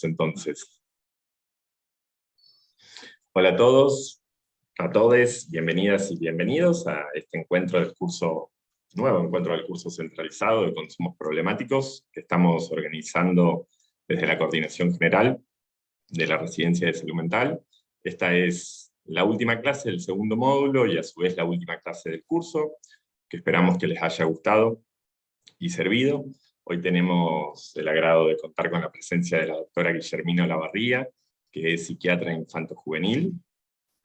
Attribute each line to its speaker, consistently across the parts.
Speaker 1: Entonces, hola a todos, a todes, bienvenidas y bienvenidos a este encuentro del curso, nuevo encuentro del curso centralizado de consumos problemáticos que estamos organizando desde la Coordinación General de la Residencia de Salud Mental. Esta es la última clase del segundo módulo y a su vez la última clase del curso, que esperamos que les haya gustado y servido. Hoy tenemos el agrado de contar con la presencia de la doctora Guillermina Olavarría, que es psiquiatra infanto-juvenil,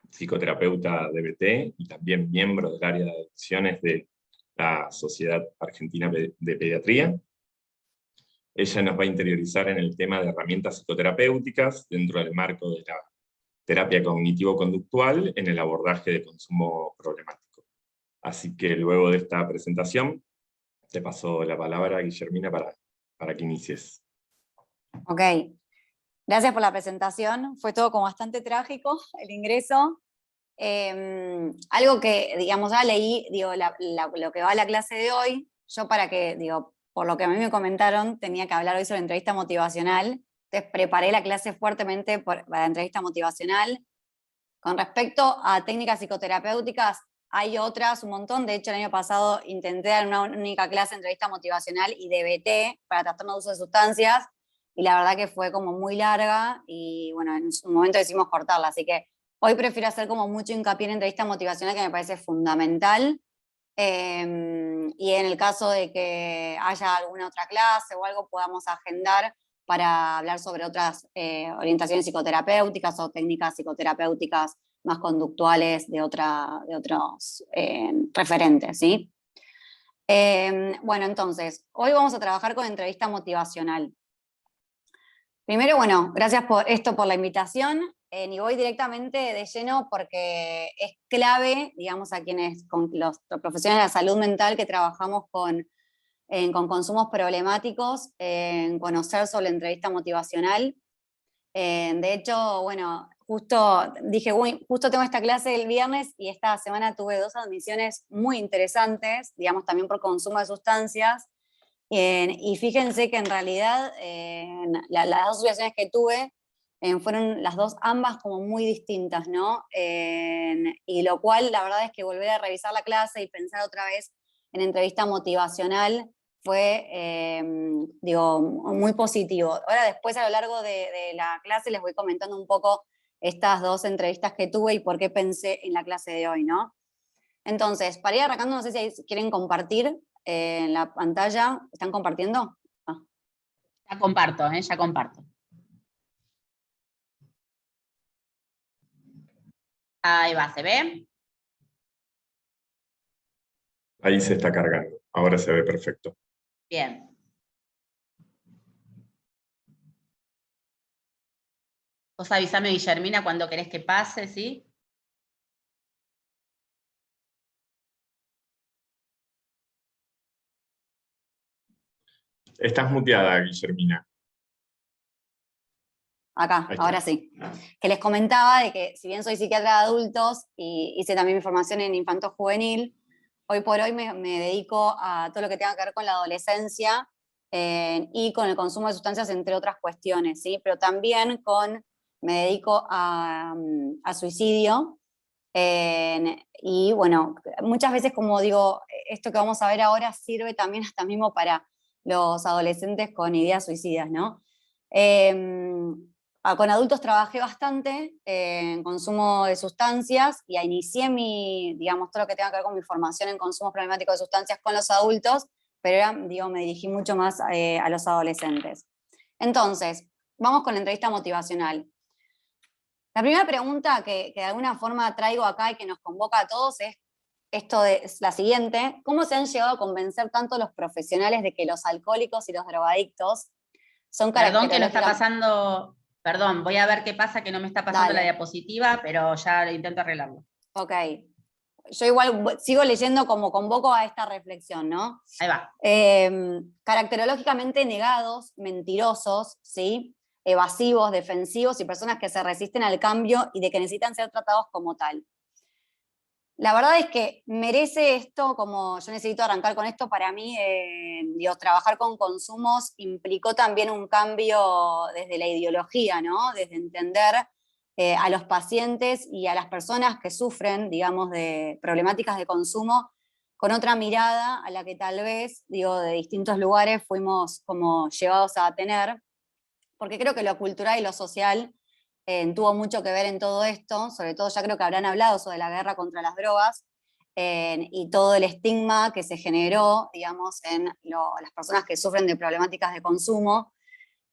Speaker 1: psicoterapeuta DBT y también miembro del área de adicciones de la Sociedad Argentina de Pediatría. Ella nos va a interiorizar en el tema de herramientas psicoterapéuticas dentro del marco de la terapia cognitivo-conductual en el abordaje de consumo problemático. Así que luego de esta presentación, te paso la palabra, Guillermina, para que inicies.
Speaker 2: Ok, gracias por la presentación. Fue todo como bastante trágico el ingreso. Algo que, digamos, ya leí, digo, lo que va a la clase de hoy, yo para que, digo, por lo que a mí me comentaron, tenía que hablar hoy sobre entrevista motivacional, entonces preparé la clase fuertemente para la entrevista motivacional. Con respecto a técnicas psicoterapéuticas, hay otras, un montón. De hecho, el año pasado intenté dar una única clase de entrevista motivacional y DBT para trastorno de uso de sustancias, y la verdad que fue como muy larga, y bueno, en su momento decidimos cortarla, así que hoy prefiero hacer como mucho hincapié en entrevista motivacional, que me parece fundamental. Y en el caso de que haya alguna otra clase o algo, podamos agendar para hablar sobre otras orientaciones psicoterapéuticas o técnicas psicoterapéuticas más conductuales de otros referentes, ¿sí? Bueno, entonces, hoy vamos a trabajar con entrevista motivacional. Primero, bueno, gracias por la invitación, y voy directamente de lleno porque es clave, digamos, con los profesionales de la salud mental que trabajamos con consumos problemáticos, en conocer sobre la entrevista motivacional. De hecho, bueno, justo dije, uy, justo tengo esta clase el viernes y esta semana tuve 2 admisiones muy interesantes, digamos, también por consumo de sustancias. Y fíjense que en realidad las 2 situaciones que tuve fueron las dos, ambas como muy distintas, ¿no? Y lo cual, la verdad es que volver a revisar la clase y pensar otra vez en entrevista motivacional fue, digo, muy positivo. Ahora después, a lo largo de la clase, les voy comentando un poco estas 2 entrevistas que tuve y por qué pensé en la clase de hoy, ¿no? Entonces, para ir arrancando, no sé si quieren compartir en la pantalla. ¿Están compartiendo? Ah.
Speaker 3: Ya comparto, ya comparto. Ahí va, ¿se ve?
Speaker 1: Ahí se está cargando, ahora se ve perfecto.
Speaker 3: Bien. Vos avísame, Guillermina, cuando querés que pase, ¿sí?
Speaker 1: Estás muteada, Guillermina.
Speaker 2: Acá, ahora sí. Que les comentaba de que si bien soy psiquiatra de adultos y hice también mi formación en infanto-juvenil, hoy por hoy me dedico a todo lo que tenga que ver con la adolescencia y con el consumo de sustancias, entre otras cuestiones, ¿sí? Pero también me dedico a suicidio. Y bueno, muchas veces, como digo, esto que vamos a ver ahora sirve también hasta mismo para los adolescentes con ideas suicidas, ¿no? Con adultos trabajé bastante en consumo de sustancias y inicié digamos, todo lo que tenga que ver con mi formación en consumos problemáticos de sustancias con los adultos, pero digo, me dirigí mucho más a los adolescentes. Entonces, vamos con la entrevista motivacional. La primera pregunta que de alguna forma traigo acá y que nos convoca a todos es la siguiente: ¿cómo se han llegado a convencer tanto los profesionales de que los alcohólicos y los drogadictos son
Speaker 3: Perdón que lo está
Speaker 2: características?
Speaker 3: pasando, perdón, voy a ver qué pasa, que no me está pasando la diapositiva, pero ya lo intento arreglarlo.
Speaker 2: Ok. Yo igual sigo leyendo, como convoco a esta reflexión, ¿no?
Speaker 3: Ahí va.
Speaker 2: Caracterológicamente negados, mentirosos, ¿sí? Evasivos, defensivos y personas que se resisten al cambio y de que necesitan ser tratados como tal. La verdad es que merece esto, como yo necesito arrancar con esto, para mí, digo, trabajar con consumos implicó también un cambio desde la ideología, ¿no? Desde entender a los pacientes y a las personas que sufren, digamos, de problemáticas de consumo con otra mirada a la que tal vez, digo, de distintos lugares fuimos como llevados a tener, porque creo que lo cultural y lo social tuvo mucho que ver en todo esto, sobre todo ya creo que habrán hablado sobre la guerra contra las drogas y todo el estigma que se generó, digamos, en las personas que sufren de problemáticas de consumo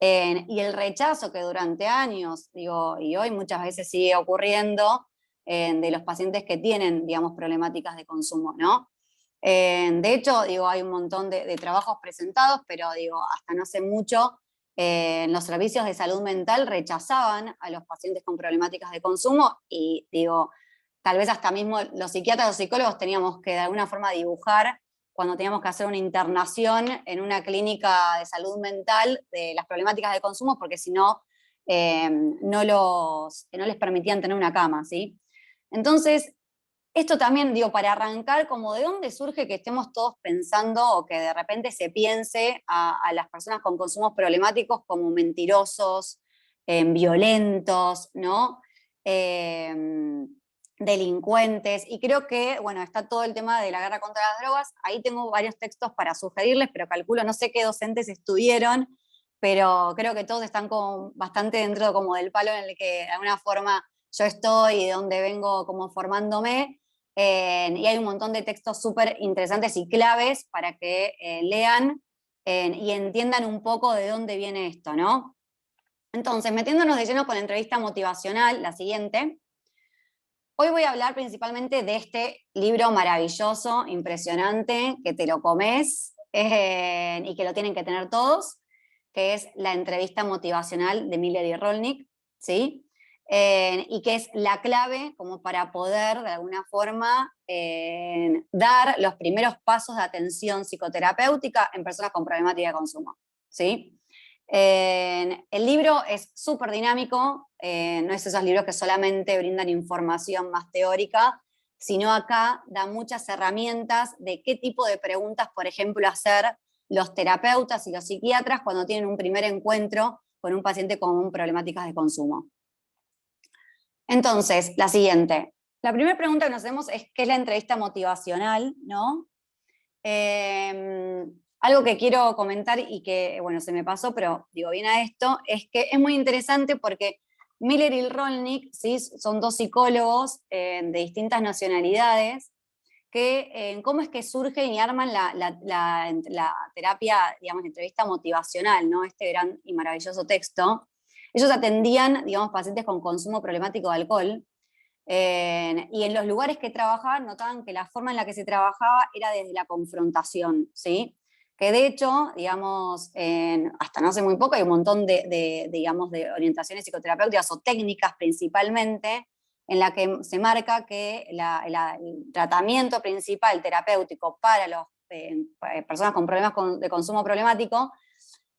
Speaker 2: y el rechazo que durante años, digo, y hoy muchas veces sigue ocurriendo de los pacientes que tienen, digamos, problemáticas de consumo, ¿no? De hecho, digo, hay un montón de trabajos presentados, pero digo, hasta no hace mucho los servicios de salud mental rechazaban a los pacientes con problemáticas de consumo y digo, tal vez hasta mismo los psiquiatras o psicólogos teníamos que de alguna forma dibujar cuando teníamos que hacer una internación en una clínica de salud mental de las problemáticas de consumo, porque si no, no les permitían tener una cama, ¿sí? Entonces, esto también, digo, para arrancar, como de dónde surge que estemos todos pensando o que de repente se piense a las personas con consumos problemáticos como mentirosos, violentos, ¿no? Delincuentes. Y creo que, bueno, está todo el tema de la guerra contra las drogas. Ahí tengo varios textos para sugerirles, pero calculo, no sé qué docentes estuvieron, pero creo que todos están como bastante dentro como del palo en el que de alguna forma yo estoy y de donde vengo como formándome. Y hay un montón de textos súper interesantes y claves para que lean y entiendan un poco de dónde viene esto, ¿no? Entonces, metiéndonos de lleno con la entrevista motivacional, la siguiente. Hoy voy a hablar principalmente de este libro maravilloso, impresionante, que te lo comes y que lo tienen que tener todos, que es La entrevista motivacional de Miller y Rolnick, ¿sí? Y que es la clave como para poder, de alguna forma, dar los primeros pasos de atención psicoterapéutica en personas con problemática de consumo, ¿sí? El libro es súper dinámico, no es esos libros que solamente brindan información más teórica, sino acá da muchas herramientas de qué tipo de preguntas, por ejemplo, hacer los terapeutas y los psiquiatras cuando tienen un primer encuentro con un paciente con problemáticas de consumo. Entonces, la siguiente. La primera pregunta que nos hacemos es ¿qué es la entrevista motivacional? ¿No? Algo que quiero comentar y que, bueno, se me pasó, pero digo bien a esto, es que es muy interesante porque Miller y Rolnick, ¿sí? Son dos psicólogos de distintas nacionalidades que cómo es que surgen y arman la terapia, digamos, la entrevista motivacional, ¿no? Este gran y maravilloso texto. Ellos atendían, digamos, pacientes con consumo problemático de alcohol, y en los lugares que trabajaban notaban que la forma en la que se trabajaba era desde la confrontación, ¿sí? Que de hecho, digamos, hasta no hace muy poco hay un montón digamos, de orientaciones psicoterapéuticas o técnicas principalmente, en la que se marca que el tratamiento principal terapéutico para las personas con problemas de consumo problemático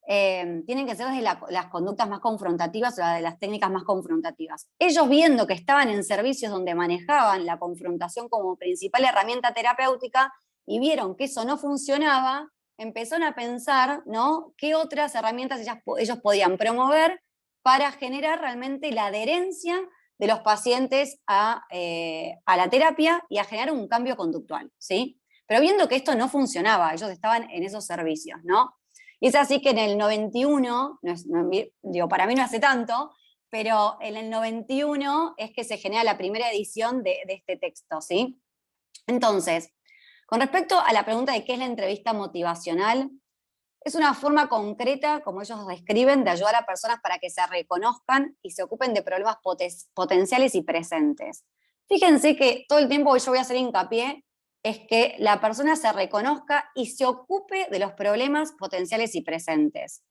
Speaker 2: tienen que ser desde las conductas más confrontativas o de las técnicas más confrontativas. Ellos viendo que estaban en servicios donde manejaban la confrontación como principal herramienta terapéutica y vieron que eso no funcionaba, empezaron a pensar, ¿no?, qué otras herramientas ellos podían promover para generar realmente la adherencia de los pacientes a la terapia y a generar un cambio conductual, ¿sí? Pero viendo que esto no funcionaba, ellos estaban en esos servicios, ¿no? Y es así que en el 91, digo, para mí no hace tanto, pero en el 91 es que se genera la primera edición de este texto, ¿sí? Entonces, con respecto a la pregunta de qué es la entrevista motivacional, es una forma concreta, como ellos describen, de ayudar a personas para que se reconozcan y se ocupen de problemas potenciales y presentes. Fíjense que todo el tiempo yo voy a hacer hincapié es que la persona se reconozca y se ocupe de los problemas potenciales y presentes.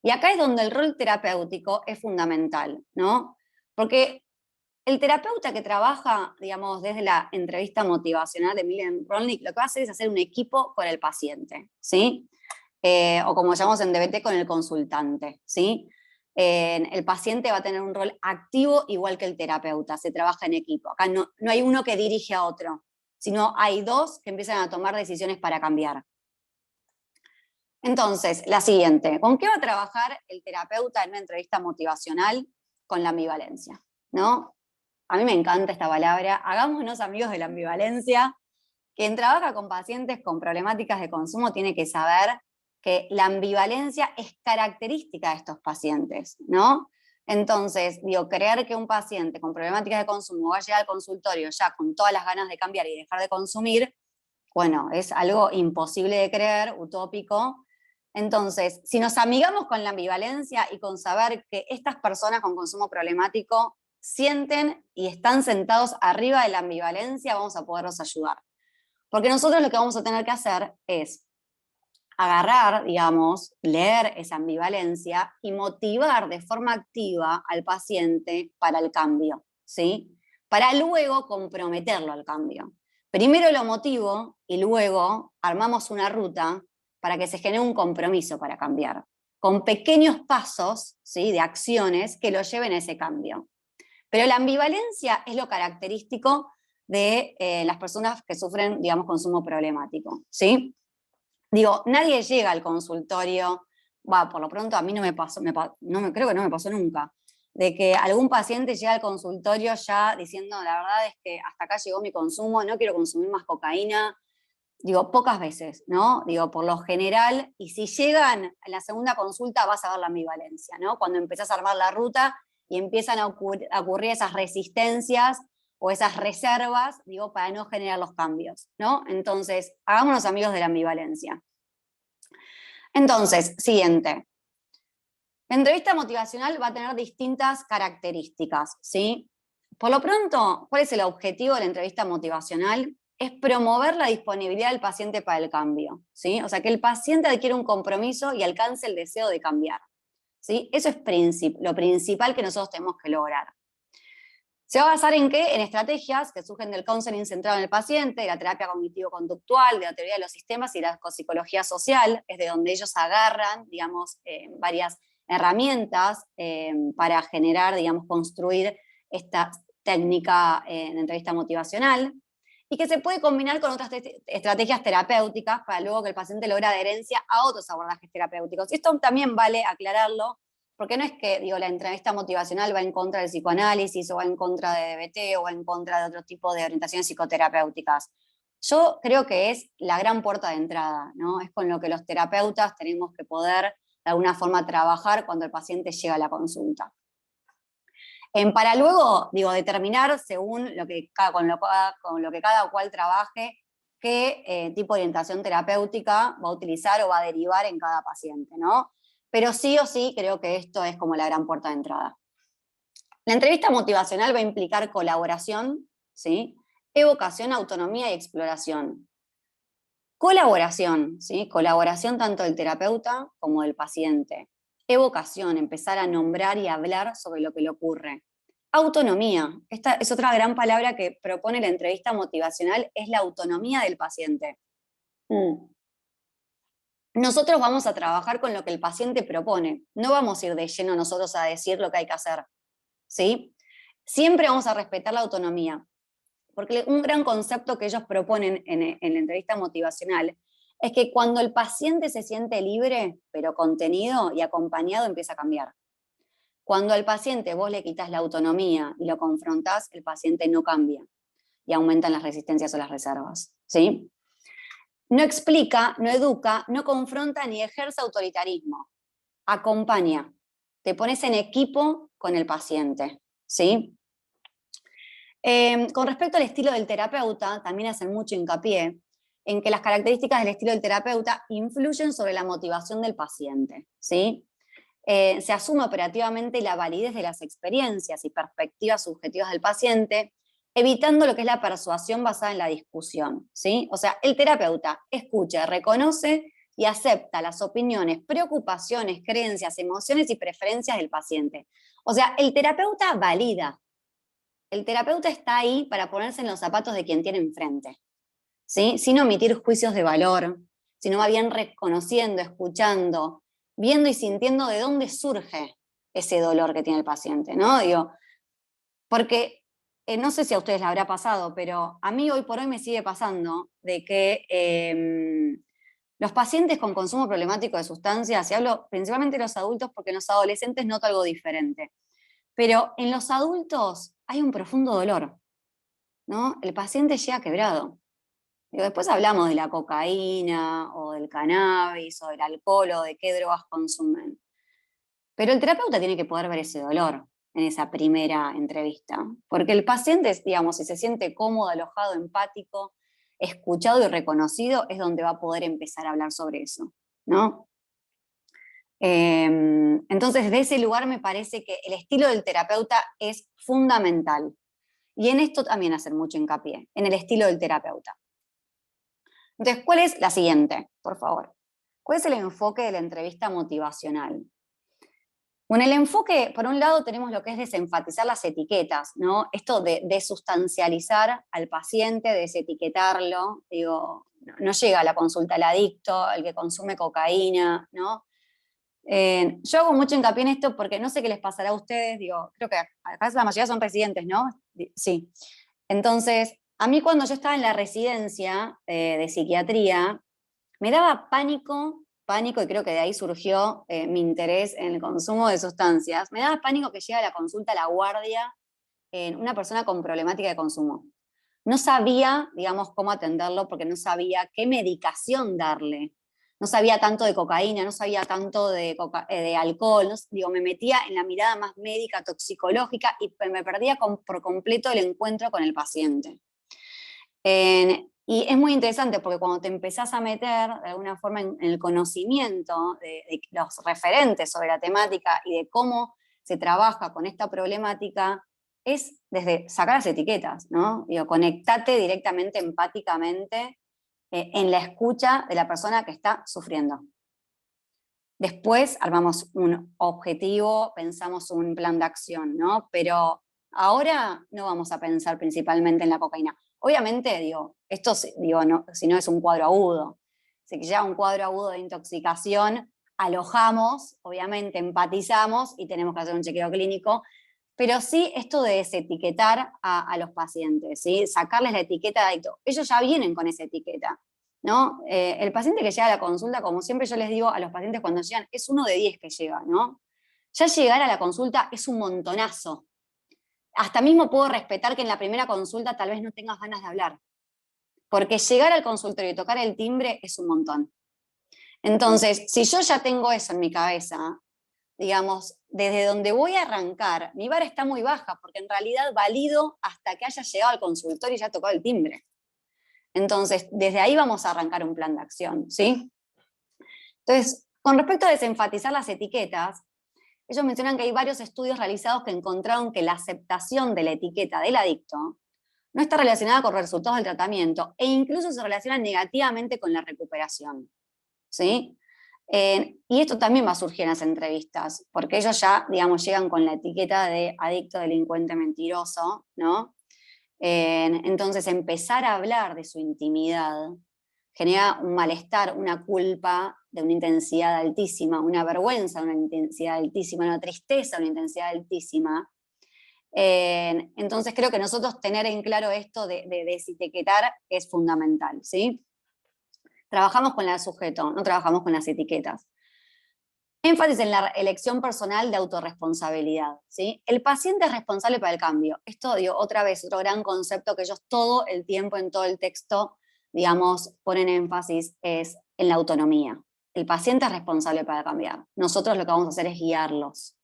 Speaker 2: Y acá es donde el rol terapéutico es fundamental, ¿no? Porque el terapeuta que trabaja, digamos, desde la entrevista motivacional de Miller Rolnick, lo que va a hacer es hacer un equipo con el paciente, ¿sí? O como llamamos en DBT, con el consultante, ¿sí? El paciente va a tener un rol activo igual que el terapeuta, se trabaja en equipo. Acá no hay uno que dirige a otro, sino hay dos que empiezan a tomar decisiones para cambiar. Entonces, la siguiente, ¿con qué va a trabajar el terapeuta en una entrevista motivacional? Con la ambivalencia, ¿no? A mí me encanta esta palabra, hagámonos amigos de la ambivalencia. Quien trabaja con pacientes con problemáticas de consumo tiene que saber que la ambivalencia es característica de estos pacientes, ¿no? Entonces, digo, creer que un paciente con problemáticas de consumo va a llegar al consultorio ya con todas las ganas de cambiar y dejar de consumir, bueno, es algo imposible de creer, utópico. Entonces, si nos amigamos con la ambivalencia y con saber que estas personas con consumo problemático sienten y están sentados arriba de la ambivalencia, vamos a poderlos ayudar. Porque nosotros lo que vamos a tener que hacer es agarrar, digamos, leer esa ambivalencia y motivar de forma activa al paciente para el cambio, ¿sí? Para luego comprometerlo al cambio. Primero lo motivo y luego armamos una ruta para que se genere un compromiso para cambiar, con pequeños pasos, ¿sí?, de acciones que lo lleven a ese cambio. Pero la ambivalencia es lo característico de las personas que sufren, digamos, consumo problemático, ¿sí? Digo, nadie llega al consultorio, por lo pronto a mí no me pasó, creo que no me pasó nunca, de que algún paciente llega al consultorio ya diciendo, la verdad es que hasta acá llegó mi consumo, no quiero consumir más cocaína. Digo, pocas veces, ¿no? Digo, por lo general, y si llegan en la segunda consulta vas a ver la ambivalencia, ¿no? Cuando empezás a armar la ruta y empiezan a ocurrir esas resistencias o esas reservas, digo, para no generar los cambios, ¿no? Entonces, hagámonos amigos de la ambivalencia. Entonces, siguiente. La entrevista motivacional va a tener distintas características, ¿sí? Por lo pronto, ¿cuál es el objetivo de la entrevista motivacional? Es promover la disponibilidad del paciente para el cambio, ¿sí? O sea, que el paciente adquiera un compromiso y alcance el deseo de cambiar, ¿sí? Eso es lo principal que nosotros tenemos que lograr. ¿Se va a basar en qué? En estrategias que surgen del counseling centrado en el paciente, de la terapia cognitivo-conductual, de la teoría de los sistemas y la psicología social, es de donde ellos agarran, digamos, varias herramientas para generar, digamos, construir esta técnica en entrevista motivacional, y que se puede combinar con otras estrategias terapéuticas para luego que el paciente logre adherencia a otros abordajes terapéuticos. Y esto también vale aclararlo, porque no es que, digo, la entrevista motivacional va en contra del psicoanálisis, o va en contra de DBT, o va en contra de otro tipo de orientaciones psicoterapéuticas. Yo creo que es la gran puerta de entrada, ¿no? Es con lo que los terapeutas tenemos que poder, de alguna forma, trabajar cuando el paciente llega a la consulta. Para luego, digo, determinar según lo que, con lo que cada cual trabaje, qué tipo de orientación terapéutica va a utilizar o va a derivar en cada paciente, ¿no? Pero sí o sí creo que esto es como la gran puerta de entrada. La entrevista motivacional va a implicar colaboración, ¿sí? Evocación, autonomía y exploración. Colaboración, ¿sí? Colaboración tanto del terapeuta como del paciente. Evocación, empezar a nombrar y hablar sobre lo que le ocurre. Autonomía, esta es otra gran palabra que propone la entrevista motivacional, es la autonomía del paciente. Nosotros vamos a trabajar con lo que el paciente propone, no vamos a ir de lleno nosotros a decir lo que hay que hacer, ¿sí? Siempre vamos a respetar la autonomía, porque un gran concepto que ellos proponen en la entrevista motivacional es que cuando el paciente se siente libre, pero contenido y acompañado, empieza a cambiar. Cuando al paciente vos le quitas la autonomía y lo confrontás, el paciente no cambia y aumentan las resistencias o las reservas, ¿sí? No explica, no educa, no confronta ni ejerce autoritarismo. Acompaña. Te pones en equipo con el paciente, ¿sí? Con respecto al estilo del terapeuta, también hacen mucho hincapié en que las características del estilo del terapeuta influyen sobre la motivación del paciente, ¿sí? Se asume operativamente la validez de las experiencias y perspectivas subjetivas del paciente, evitando lo que es la persuasión basada en la discusión, ¿sí? O sea, el terapeuta escucha, reconoce y acepta las opiniones, preocupaciones, creencias, emociones y preferencias del paciente. O sea, el terapeuta valida. El terapeuta está ahí para ponerse en los zapatos de quien tiene enfrente, ¿sí? Sin omitir juicios de valor, sino va bien reconociendo, escuchando, viendo y sintiendo de dónde surge ese dolor que tiene el paciente, ¿no? Digo, porque no sé si a ustedes les habrá pasado, pero a mí hoy por hoy me sigue pasando de que los pacientes con consumo problemático de sustancias, y hablo principalmente de los adultos porque en los adolescentes noto algo diferente, pero en los adultos hay un profundo dolor, ¿no? El paciente llega quebrado. Digo, después hablamos de la cocaína, o del cannabis, o del alcohol, o de qué drogas consumen. Pero el terapeuta tiene que poder ver ese dolor en esa primera entrevista, porque el paciente, digamos, si se siente cómodo, alojado, empático, escuchado y reconocido, es donde va a poder empezar a hablar sobre eso, ¿no? Entonces, de ese lugar me parece que el estilo del terapeuta es fundamental. Y en esto también hacer mucho hincapié, en el estilo del terapeuta. Entonces, ¿cuál es la siguiente, por favor? ¿Cuál es el enfoque de la entrevista motivacional? Bueno, el enfoque, por un lado, tenemos lo que es desenfatizar las etiquetas, ¿no? Esto de desustancializar al paciente, desetiquetarlo. Digo, no llega a la consulta el adicto, el que consume cocaína, ¿no? Yo hago mucho hincapié en esto porque no sé qué les pasará a ustedes, digo, creo que acá la mayoría son residentes, ¿no? Sí. Entonces, a mí cuando yo estaba en la residencia de psiquiatría, me daba pánico, y creo que de ahí surgió mi interés en el consumo de sustancias, me daba pánico que llegue a la consulta a la guardia una persona con problemática de consumo. No sabía, digamos, cómo atenderlo porque no sabía qué medicación darle. No sabía tanto de cocaína, no sabía tanto de alcohol, no, digo, me metía en la mirada más médica, toxicológica, y me perdía por completo el encuentro con el paciente. Y es muy interesante porque cuando te empezás a meter de alguna forma en el conocimiento de los referentes sobre la temática y de cómo se trabaja con esta problemática, es desde sacar las etiquetas, ¿no? Digo, conectate directamente, empáticamente, en la escucha de la persona que está sufriendo. Después armamos un objetivo, pensamos un plan de acción, ¿no? Pero ahora no vamos a pensar principalmente en la cocaína. Obviamente, digo, esto digo, no, si no es un cuadro agudo. Si llega un cuadro agudo de intoxicación, alojamos, obviamente empatizamos y tenemos que hacer un chequeo clínico, pero sí esto de desetiquetar a los pacientes, ¿sí? Sacarles la etiqueta de adicto. Ellos ya vienen con esa etiqueta, ¿no? El paciente que llega a la consulta, como siempre yo les digo a los pacientes cuando llegan, es 1 de 10 que llega, ¿no? Ya llegar a la consulta es un montonazo. Hasta mismo puedo respetar que en la primera consulta tal vez no tengas ganas de hablar, porque llegar al consultorio y tocar el timbre es un montón. Entonces, si yo ya tengo eso en mi cabeza, digamos, desde donde voy a arrancar, mi vara está muy baja, porque en realidad valido hasta que haya llegado al consultorio y ya tocado el timbre. Entonces, desde ahí vamos a arrancar un plan de acción, ¿sí? Entonces, con respecto a desenfatizar las etiquetas, ellos mencionan que hay varios estudios realizados que encontraron que la aceptación de la etiqueta del adicto no está relacionada con los resultados del tratamiento e incluso se relaciona negativamente con la recuperación, ¿sí? Y esto también va a surgir en las entrevistas, porque ellos ya, digamos, llegan con la etiqueta de adicto, delincuente, mentiroso, ¿no? Entonces, empezar a hablar de su intimidad genera un malestar, una culpa de una intensidad altísima, una vergüenza de una intensidad altísima, una tristeza de una intensidad altísima. Entonces, creo que nosotros tener en claro esto de desetiquetar es fundamental, ¿sí? Trabajamos con el sujeto, no trabajamos con las etiquetas. Énfasis en la elección personal de autorresponsabilidad, ¿sí? El paciente es responsable para el cambio. Esto, digo, otra vez, otro gran concepto que ellos todo el tiempo en todo el texto, digamos, ponen énfasis es en la autonomía. El paciente es responsable para cambiar. Nosotros lo que vamos a hacer es guiarlos,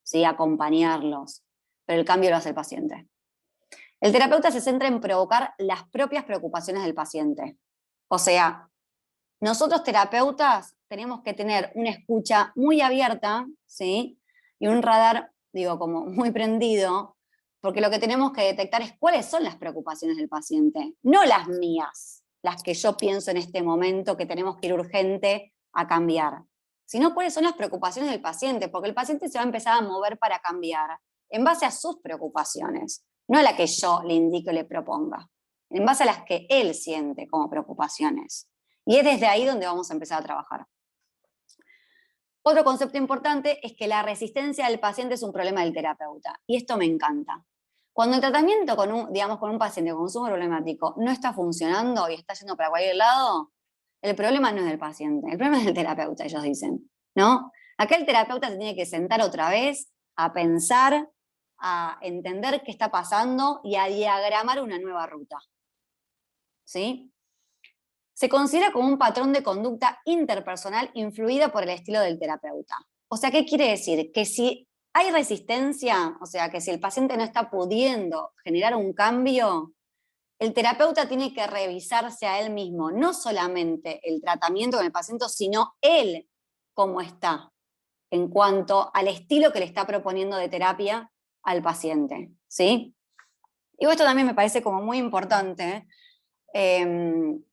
Speaker 2: ¿sí? Acompañarlos, pero el cambio lo hace el paciente. El terapeuta se centra en provocar las propias preocupaciones del paciente. O sea, nosotros terapeutas tenemos que tener una escucha muy abierta, ¿sí? Y un radar, digo, como muy prendido, porque lo que tenemos que detectar es cuáles son las preocupaciones del paciente, no las mías, las que yo pienso en este momento que tenemos que ir urgente a cambiar, sino cuáles son las preocupaciones del paciente, porque el paciente se va a empezar a mover para cambiar en base a sus preocupaciones, no a la que yo le indique o le proponga, en base a las que él siente como preocupaciones. Y es desde ahí donde vamos a empezar a trabajar. Otro concepto importante es que la resistencia del paciente es un problema del terapeuta. Y esto me encanta. Cuando el tratamiento con un paciente con consumo problemático no está funcionando y está yendo para cualquier lado, el problema no es del paciente, el problema es del terapeuta, ellos dicen, ¿no? Acá el terapeuta se tiene que sentar otra vez a pensar, a entender qué está pasando y a diagramar una nueva ruta. ¿Sí? Se considera como un patrón de conducta interpersonal influida por el estilo del terapeuta. O sea, ¿qué quiere decir? Que si hay resistencia, o sea, que si el paciente no está pudiendo generar un cambio, el terapeuta tiene que revisarse a él mismo, no solamente el tratamiento con el paciente, sino él cómo está en cuanto al estilo que le está proponiendo de terapia al paciente, ¿sí? Y esto también me parece como muy importante. En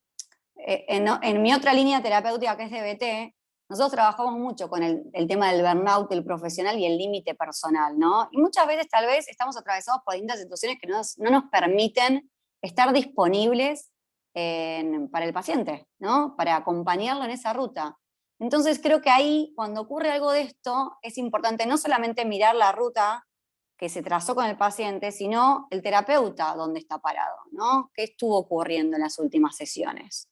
Speaker 2: mi otra línea terapéutica, que es DBT, nosotros trabajamos mucho con el tema del burnout, el profesional y el límite personal, ¿no? Y muchas veces tal vez estamos atravesados por distintas situaciones que no nos permiten estar disponibles para el paciente, ¿no? Para acompañarlo en esa ruta. Entonces creo que ahí, cuando ocurre algo de esto, es importante no solamente mirar la ruta que se trazó con el paciente, sino el terapeuta dónde está parado, ¿no? ¿Qué estuvo ocurriendo en las últimas sesiones?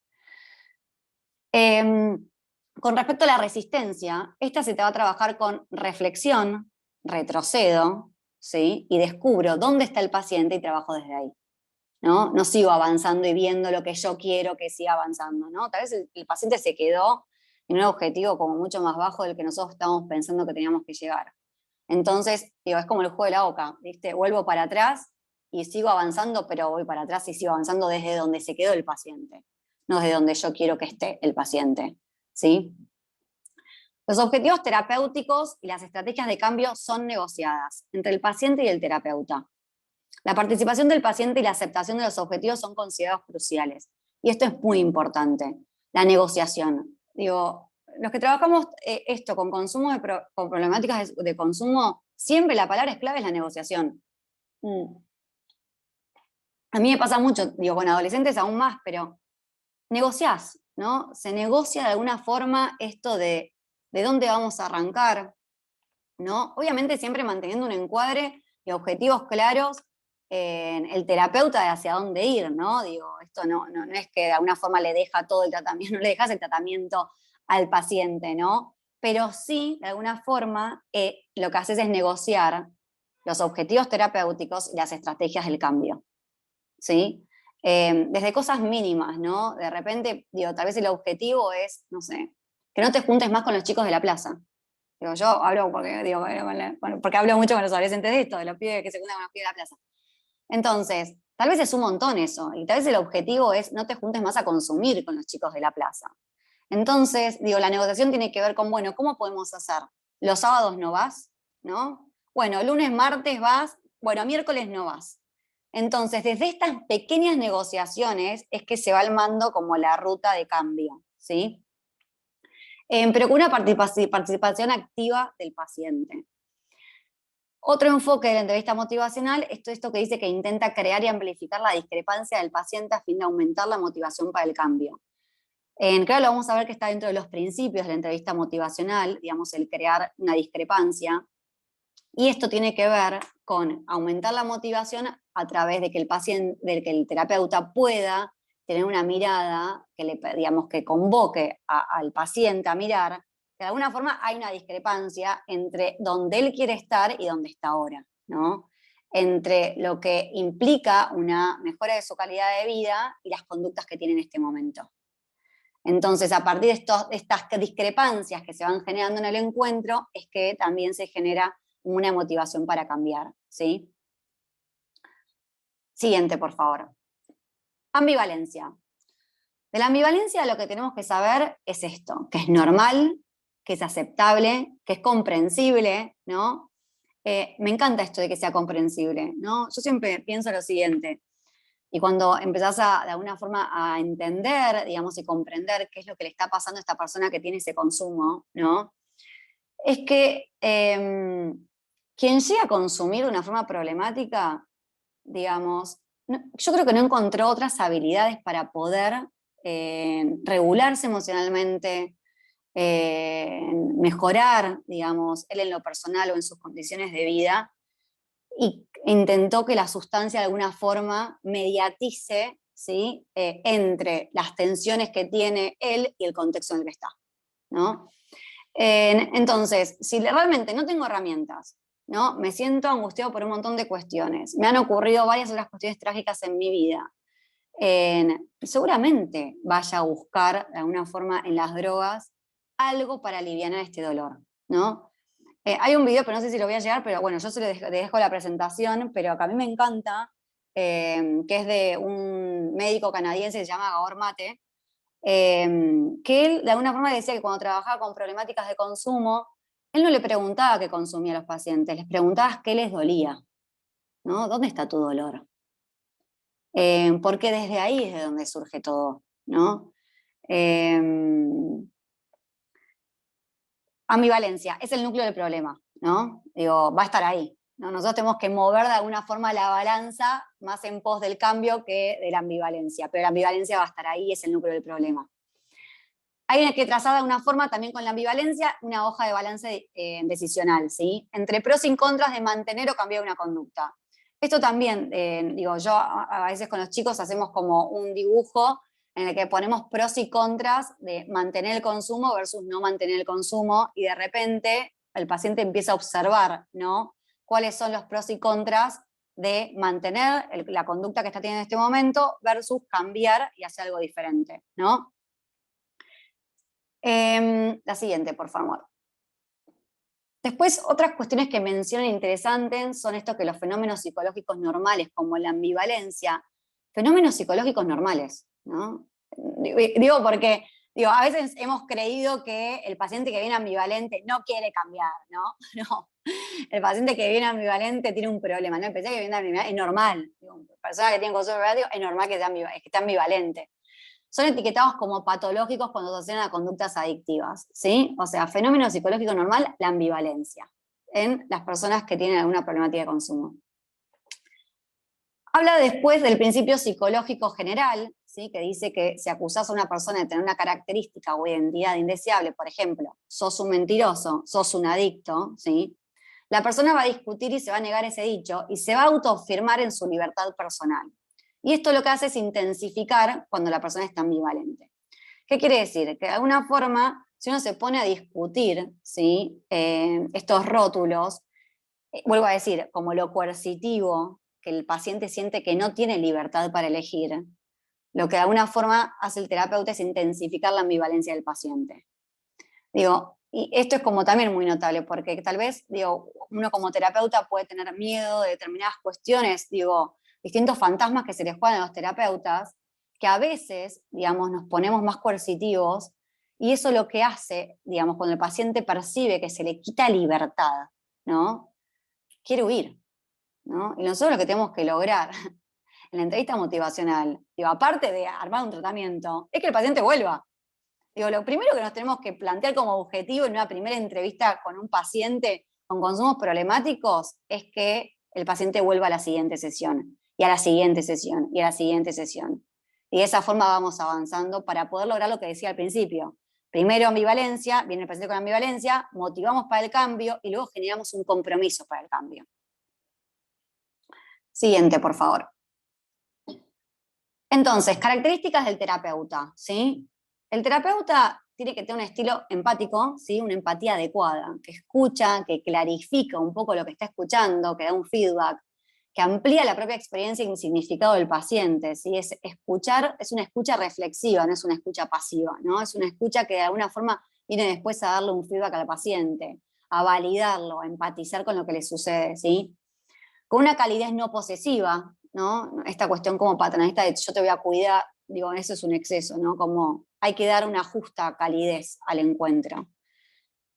Speaker 2: Con respecto a la resistencia, esta se te va a trabajar con reflexión, retrocedo, ¿sí? Y descubro dónde está el paciente y trabajo desde ahí, ¿no? No sigo avanzando y viendo lo que yo quiero que siga avanzando, ¿no? Tal vez el paciente se quedó en un objetivo como mucho más bajo del que nosotros estábamos pensando que teníamos que llegar. Entonces, digo, es como el juego de la oca, ¿viste? Vuelvo para atrás y sigo avanzando, pero voy para atrás y sigo avanzando desde donde se quedó el paciente, no desde donde yo quiero que esté el paciente, ¿sí? Los objetivos terapéuticos y las estrategias de cambio son negociadas entre el paciente y el terapeuta. La participación del paciente y la aceptación de los objetivos son considerados cruciales. Y esto es muy importante, la negociación. Digo, los que trabajamos esto con consumo con problemáticas de consumo, siempre la palabra clave es la negociación. A mí me pasa mucho, digo, con adolescentes aún más, pero negociás, ¿no? Se negocia de alguna forma esto de dónde vamos a arrancar, ¿no? Obviamente siempre manteniendo un encuadre y objetivos claros en el terapeuta de hacia dónde ir, ¿no? Digo, esto no es que de alguna forma le deja todo el tratamiento, no le dejas el tratamiento al paciente, ¿no? Pero sí, de alguna forma, lo que haces es negociar los objetivos terapéuticos y las estrategias del cambio, ¿sí? Desde cosas mínimas, ¿no? De repente, digo, tal vez el objetivo es, no sé, que no te juntes más con los chicos de la plaza. Digo, yo hablo porque hablo mucho con los adolescentes de esto, de los pibes que se juntan con los pibes de la plaza. Entonces, tal vez es un montón eso, y tal vez el objetivo es no te juntes más a consumir con los chicos de la plaza. Entonces, digo, la negociación tiene que ver con, bueno, ¿cómo podemos hacer? Los sábados no vas, ¿no? Bueno, lunes, martes vas, bueno, miércoles no vas. Entonces, desde estas pequeñas negociaciones es que se va armando como la ruta de cambio, ¿sí? Pero con una participación activa del paciente. Otro enfoque de la entrevista motivacional es todo esto que dice que intenta crear y amplificar la discrepancia del paciente a fin de aumentar la motivación para el cambio. Claro, lo vamos a ver que está dentro de los principios de la entrevista motivacional, digamos, el crear una discrepancia. Y esto tiene que ver con aumentar la motivación a través de que el paciente, de que el terapeuta pueda tener una mirada que convoque al paciente a mirar. De alguna forma hay una discrepancia entre donde él quiere estar y donde está ahora, ¿no? Entre lo que implica una mejora de su calidad de vida y las conductas que tiene en este momento. Entonces, a partir de estas discrepancias que se van generando en el encuentro, es que también se genera una motivación para cambiar, ¿sí? Siguiente, por favor. Ambivalencia. De la ambivalencia lo que tenemos que saber es esto, que es normal, que es aceptable, que es comprensible, ¿no? Me encanta esto de que sea comprensible, ¿no? Yo siempre pienso lo siguiente, y cuando empezás de alguna forma a entender, digamos, y comprender qué es lo que le está pasando a esta persona que tiene ese consumo, ¿no? Es que quien llega a consumir de una forma problemática, digamos, yo creo que no encontró otras habilidades para poder regularse emocionalmente, mejorar, digamos, él en lo personal o en sus condiciones de vida, y intentó que la sustancia de alguna forma mediatice, ¿sí? Entre las tensiones que tiene él y el contexto en el que está, ¿no? Entonces, si realmente no tengo herramientas, ¿no? Me siento angustiado por un montón de cuestiones, me han ocurrido varias otras cuestiones trágicas en mi vida, seguramente vaya a buscar de alguna forma en las drogas algo para aliviar este dolor, ¿no? Hay un video, pero no sé si lo voy a llegar, pero bueno, yo se le dejo la presentación, pero que a mí me encanta, que es de un médico canadiense que se llama Gabor Mate, que él de alguna forma decía que cuando trabajaba con problemáticas de consumo, él no le preguntaba qué consumía a los pacientes, les preguntaba qué les dolía, ¿no? ¿Dónde está tu dolor? Porque desde ahí es de donde surge todo, ¿no? Ambivalencia, es el núcleo del problema, ¿no? Digo, va a estar ahí, ¿no? Nosotros tenemos que mover de alguna forma la balanza más en pos del cambio que de la ambivalencia, pero la ambivalencia va a estar ahí, es el núcleo del problema. Hay que trazar de alguna forma también con la ambivalencia una hoja de balance decisional, ¿sí? Entre pros y contras de mantener o cambiar una conducta. Esto también, digo, yo a veces con los chicos hacemos como un dibujo en el que ponemos pros y contras de mantener el consumo versus no mantener el consumo, y de repente el paciente empieza a observar, ¿no? Cuáles son los pros y contras de mantener la conducta que está teniendo en este momento versus cambiar y hacer algo diferente, ¿no? La siguiente, por favor. Después, otras cuestiones que mencionan interesantes son esto, que los fenómenos psicológicos normales, como la ambivalencia, fenómenos psicológicos normales, ¿no? Digo porque, a veces hemos creído que el paciente que viene ambivalente no quiere cambiar, ¿no? No, el paciente que viene ambivalente tiene un problema, ¿no? El paciente que viene ambivalente es normal, una persona que tiene consumo problemático es normal que esté ambivalente. Son etiquetados como patológicos cuando se asocian a conductas adictivas, ¿sí? O sea, fenómeno psicológico normal, la ambivalencia en las personas que tienen alguna problemática de consumo. Habla después del principio psicológico general, ¿sí? Que dice que si acusás a una persona de tener una característica o identidad indeseable, por ejemplo, sos un mentiroso, sos un adicto, ¿sí? La persona va a discutir y se va a negar ese dicho y se va a autoafirmar en su libertad personal. Y esto lo que hace es intensificar cuando la persona está ambivalente. ¿Qué quiere decir? Que de alguna forma, si uno se pone a discutir, ¿sí? Estos rótulos, vuelvo a decir, como lo coercitivo, que el paciente siente que no tiene libertad para elegir, lo que de alguna forma hace el terapeuta es intensificar la ambivalencia del paciente. Digo, y esto es como también muy notable, porque tal vez, uno como terapeuta puede tener miedo de determinadas cuestiones, distintos fantasmas que se les juegan a los terapeutas, que a veces, nos ponemos más coercitivos, y eso lo que hace, cuando el paciente percibe que se le quita libertad, ¿no? Quiere huir, ¿no? Y nosotros lo que tenemos que lograr en la entrevista motivacional, aparte de armar un tratamiento, es que el paciente vuelva. Lo primero que nos tenemos que plantear como objetivo en una primera entrevista con un paciente con consumos problemáticos es que el paciente vuelva a la siguiente sesión, y a la siguiente sesión, y a la siguiente sesión. Y de esa forma vamos avanzando para poder lograr lo que decía al principio. Primero ambivalencia, viene el paciente con ambivalencia, motivamos para el cambio y luego generamos un compromiso para el cambio. Siguiente, por favor. Entonces, características del terapeuta, ¿sí? El terapeuta tiene que tener un estilo empático, ¿sí? Una empatía adecuada, que escucha, que clarifica un poco lo que está escuchando, que da un feedback, que amplía la propia experiencia y significado del paciente, ¿sí? Escuchar es una escucha reflexiva, no es una escucha pasiva, ¿no? Es una escucha que de alguna forma viene después a darle un feedback al paciente, a validarlo, a empatizar con lo que le sucede, ¿sí? Con una calidez no posesiva, ¿no? Esta cuestión como paternalista de yo te voy a cuidar, eso es un exceso, ¿no? Como hay que dar una justa calidez al encuentro.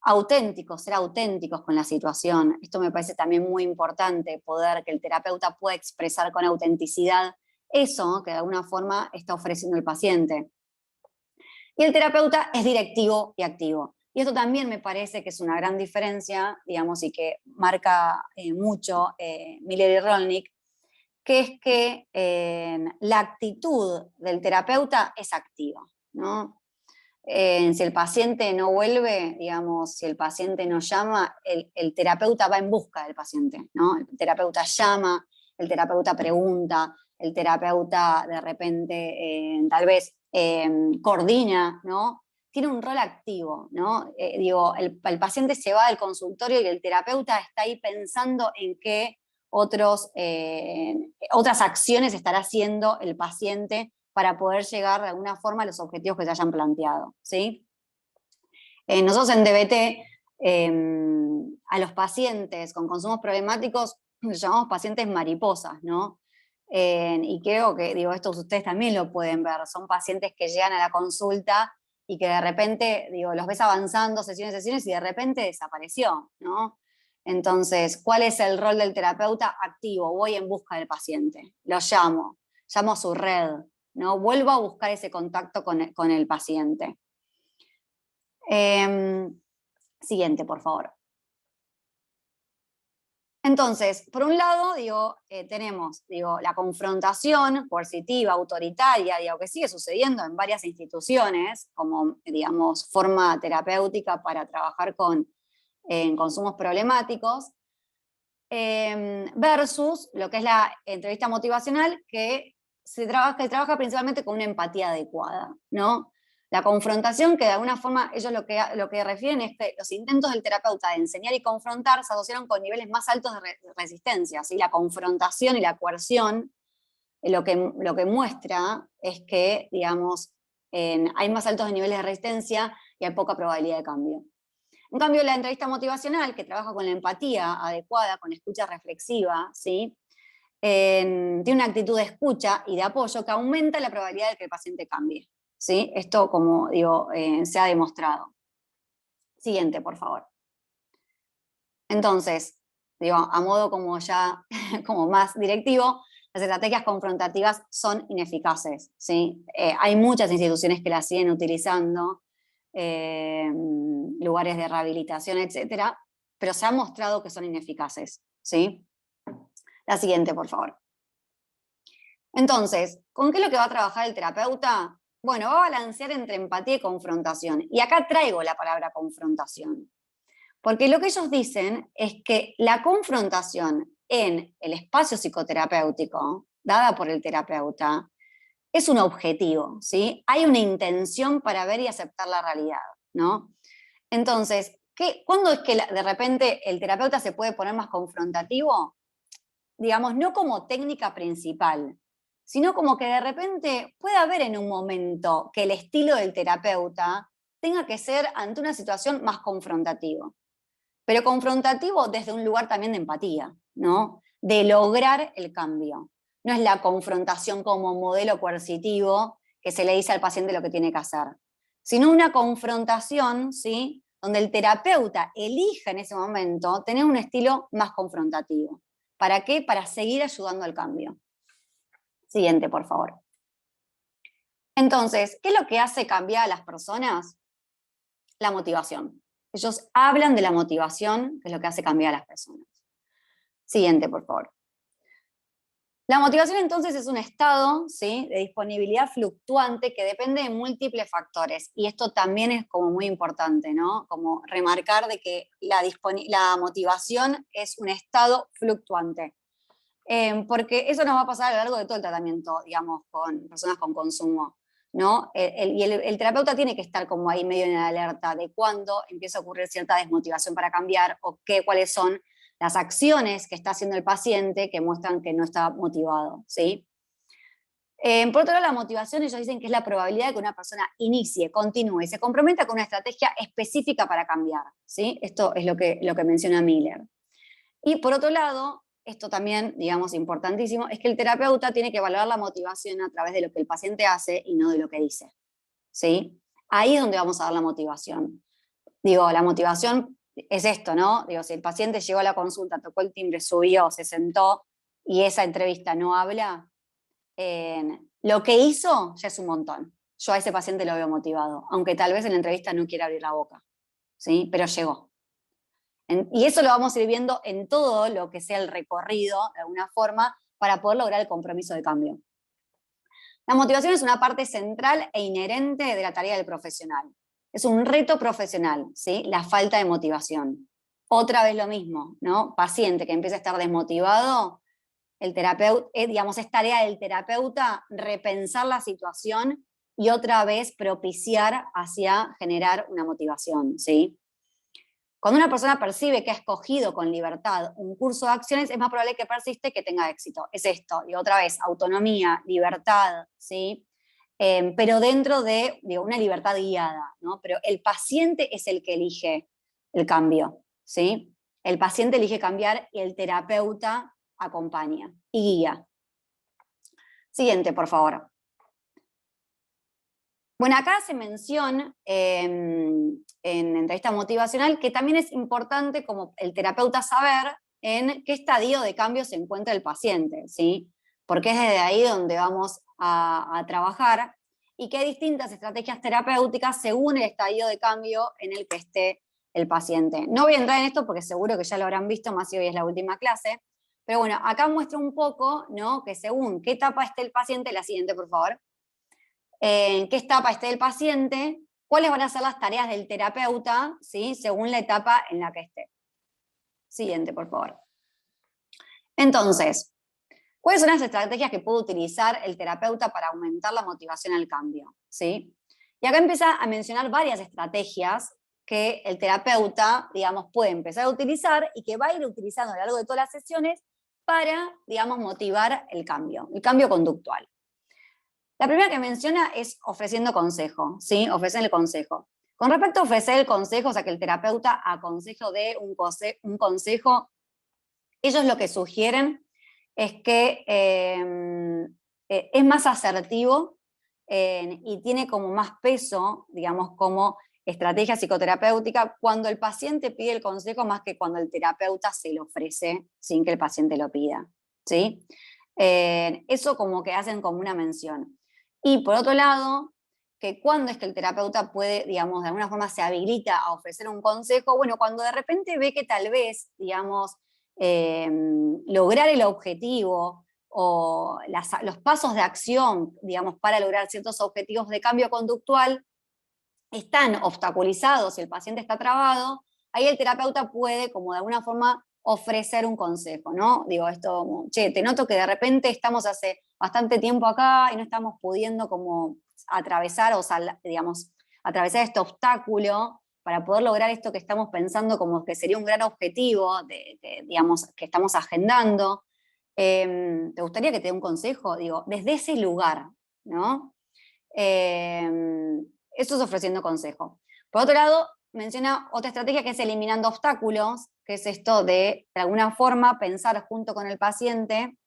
Speaker 2: Auténticos, ser auténticos con la situación. Esto me parece también muy importante, que el terapeuta pueda expresar con autenticidad eso que de alguna forma está ofreciendo el paciente. Y el terapeuta es directivo y activo. Y esto también me parece que es una gran diferencia, y que marca mucho Miller y Rolnick, que es que la actitud del terapeuta es activa, ¿no? Si el paciente no vuelve, digamos, si el paciente no llama, el terapeuta va en busca del paciente, ¿no? El terapeuta llama, el terapeuta pregunta, el terapeuta de repente tal vez coordina, ¿no? Tiene un rol activo, ¿no? El paciente se va del consultorio y el terapeuta está ahí pensando en qué otras acciones estará haciendo el paciente para poder llegar de alguna forma a los objetivos que se hayan planteado, ¿sí? Nosotros en DBT, a los pacientes con consumos problemáticos los llamamos pacientes mariposas, ¿no? Y creo que, esto ustedes también lo pueden ver, son pacientes que llegan a la consulta y que de repente, los ves avanzando sesiones y de repente desapareció, ¿no? Entonces, ¿cuál es el rol del terapeuta? Activo, voy en busca del paciente, lo llamo a su red, ¿no? Vuelvo a buscar ese contacto con el paciente. Siguiente, por favor. Entonces, por un lado, tenemos la confrontación coercitiva, autoritaria, que sigue sucediendo en varias instituciones, como, forma terapéutica para trabajar en consumos problemáticos, versus lo que es la entrevista motivacional, que trabaja principalmente con una empatía adecuada, ¿no? La confrontación, que de alguna forma ellos lo que refieren es que los intentos del terapeuta de enseñar y confrontar se asociaron con niveles más altos de resistencia, ¿sí? La confrontación y la coerción lo que muestra es que, hay más altos niveles de resistencia y hay poca probabilidad de cambio. En cambio, la entrevista motivacional, que trabaja con la empatía adecuada, con escucha reflexiva, ¿sí? Tiene una actitud de escucha y de apoyo que aumenta la probabilidad de que el paciente cambie, ¿sí? Esto, como digo, se ha demostrado. Siguiente, por favor. Entonces, a modo como ya como más directivo, las estrategias confrontativas son ineficaces, ¿sí? Hay muchas instituciones que las siguen utilizando, lugares de rehabilitación, etcétera, pero se ha mostrado que son ineficaces, ¿sí? La siguiente, por favor. Entonces, ¿con qué es lo que va a trabajar el terapeuta? Bueno, va a balancear entre empatía y confrontación. Y acá traigo la palabra confrontación. Porque lo que ellos dicen es que la confrontación en el espacio psicoterapéutico, dada por el terapeuta, es un objetivo, ¿sí? Hay una intención para ver y aceptar la realidad, ¿no? Entonces, ¿cuándo es que de repente el terapeuta se puede poner más confrontativo? No como técnica principal, sino como que de repente puede haber en un momento que el estilo del terapeuta tenga que ser ante una situación más confrontativo. Pero confrontativo desde un lugar también de empatía, ¿no? De lograr el cambio. No es la confrontación como modelo coercitivo que se le dice al paciente lo que tiene que hacer, sino una confrontación, ¿sí? Donde el terapeuta elija en ese momento tener un estilo más confrontativo. ¿Para qué? Para seguir ayudando al cambio. Siguiente, por favor. Entonces, ¿qué es lo que hace cambiar a las personas? La motivación. Ellos hablan de la motivación, que es lo que hace cambiar a las personas. Siguiente, por favor. La motivación entonces es un estado, ¿sí?, de disponibilidad fluctuante que depende de múltiples factores. Y esto también es como muy importante, ¿no? Como remarcar de que la motivación es un estado fluctuante. Porque eso nos va a pasar a lo largo de todo el tratamiento, con personas con consumo, ¿no? El terapeuta tiene que estar como ahí medio en la alerta de cuándo empieza a ocurrir cierta desmotivación para cambiar o cuáles son las acciones que está haciendo el paciente que muestran que no está motivado, ¿sí? Por otro lado, la motivación, ellos dicen que es la probabilidad de que una persona inicie, continúe y se comprometa con una estrategia específica para cambiar, ¿sí? Esto es lo que menciona Miller. Y por otro lado, esto también, importantísimo, es que el terapeuta tiene que evaluar la motivación a través de lo que el paciente hace y no de lo que dice, ¿sí? Ahí es donde vamos a dar la motivación. La motivación es esto, ¿no? Si el paciente llegó a la consulta, tocó el timbre, subió, se sentó y esa entrevista no habla, lo que hizo ya es un montón. Yo a ese paciente lo veo motivado, aunque tal vez en la entrevista no quiera abrir la boca, ¿sí? Pero llegó. Y eso lo vamos a ir viendo en todo lo que sea el recorrido, de alguna forma, para poder lograr el compromiso de cambio. La motivación es una parte central e inherente de la tarea del profesional. Es un reto profesional, ¿sí? La falta de motivación. Otra vez lo mismo, ¿no? Paciente que empieza a estar desmotivado, el terapeuta, digamos, es tarea del terapeuta repensar la situación y otra vez propiciar hacia generar una motivación, ¿sí? Cuando una persona percibe que ha escogido con libertad un curso de acciones, es más probable que persiste y que tenga éxito. Es esto, y otra vez, autonomía, libertad, ¿sí? Pero dentro de una libertad guiada, ¿no? Pero el paciente es el que elige el cambio, ¿sí? El paciente elige cambiar y el terapeuta acompaña y guía. Siguiente, por favor. Bueno, acá se menciona en entrevista motivacional que también es importante como el terapeuta saber en qué estadio de cambio se encuentra el paciente, ¿sí? Porque es desde ahí donde vamos a trabajar y que hay distintas estrategias terapéuticas según el estadio de cambio en el que esté el paciente. No voy a entrar en esto porque seguro que ya lo habrán visto, más si hoy es la última clase, pero bueno, acá muestra un poco, ¿no? Que según qué etapa esté el paciente, la siguiente, por favor, en qué etapa esté el paciente, cuáles van a ser las tareas del terapeuta, ¿sí? Según la etapa en la que esté. Siguiente, por favor. Entonces, ¿cuáles son las estrategias que puede utilizar el terapeuta para aumentar la motivación al cambio? ¿Sí? Y acá empieza a mencionar varias estrategias que el terapeuta, digamos, puede empezar a utilizar y que va a ir utilizando a lo largo de todas las sesiones para, digamos, motivar el cambio conductual. La primera que menciona es ofreciendo consejo, ¿sí? Ofrecer el consejo. Con respecto a ofrecer el consejo, o sea, que el terapeuta aconsejo de un consejo, ellos lo que sugieren es que es más asertivo y tiene como más peso, digamos, como estrategia psicoterapéutica cuando el paciente pide el consejo más que cuando el terapeuta se lo ofrece sin que el paciente lo pida, ¿sí? Eso como que hacen como una mención. Y por otro lado, que cuando es que el terapeuta puede, digamos, de alguna forma se habilita a ofrecer un consejo, bueno, cuando de repente ve que tal vez, digamos, lograr el objetivo o los pasos de acción, digamos, para lograr ciertos objetivos de cambio conductual están obstaculizados y el paciente está trabado, ahí el terapeuta puede, como de alguna forma, ofrecer un consejo, ¿no? Digo, esto, che, te noto que de repente estamos hace bastante tiempo acá y no estamos pudiendo como atravesar, o sea, digamos, atravesar este obstáculo para poder lograr esto que estamos pensando como que sería un gran objetivo, digamos, que estamos agendando. ¿Te gustaría que te dé un consejo? Digo, desde ese lugar, ¿no? Eso es ofreciendo consejo. Por otro lado, menciona otra estrategia que es eliminando obstáculos, que es esto de alguna forma, pensar junto con el paciente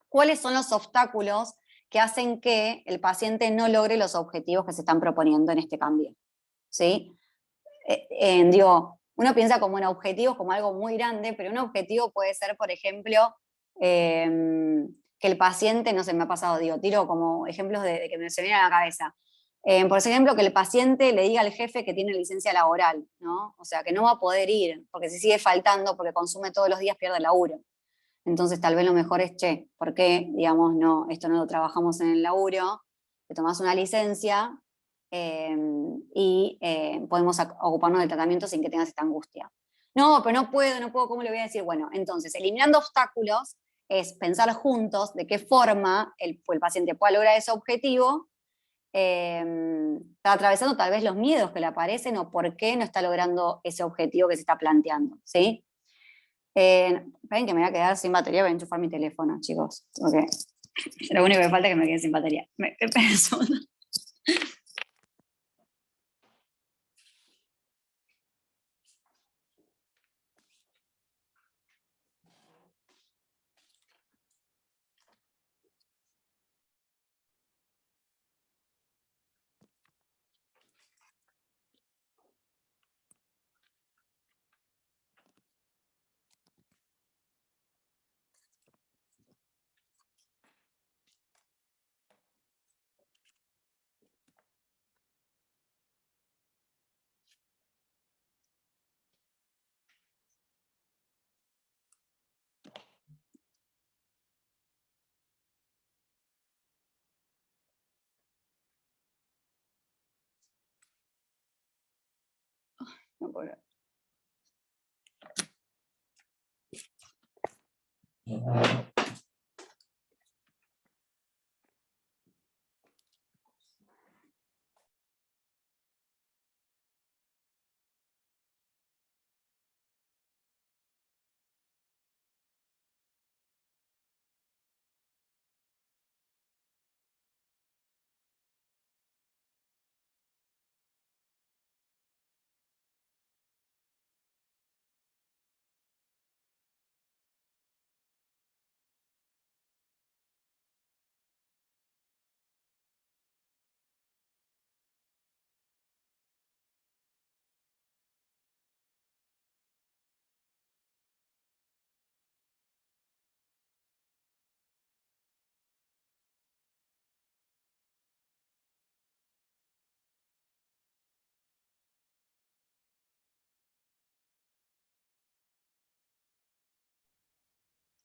Speaker 2: cuáles son los obstáculos que hacen que el paciente no logre los objetivos que se están proponiendo en este cambio. ¿Sí? Digo, uno piensa como en objetivos como algo muy grande, pero un objetivo puede ser, por ejemplo, que el paciente, no sé, me ha pasado, digo, tiro como ejemplos de que me se viene a la cabeza. Por ejemplo, que el paciente le diga al jefe que tiene licencia laboral, ¿no? O sea, que no va a poder ir, porque si sigue faltando, porque consume todos los días, pierde el laburo. Entonces, tal vez lo mejor es, che, ¿por qué, digamos, no, esto no lo trabajamos en el laburo? Te tomás una licencia y podemos ocuparnos del tratamiento sin que tengas esta angustia. No, pero no puedo, ¿cómo le voy a decir? Bueno, entonces, eliminando obstáculos es pensar juntos de qué forma el paciente pueda lograr ese objetivo, está atravesando tal vez los miedos que le aparecen o por qué no está logrando ese objetivo que se está planteando, ¿sí? Esperen que me voy a quedar sin batería, voy a enchufar mi teléfono, chicos. Okay. Lo único que falta es que me quede sin batería. Esperen un segundo. No puedo creer.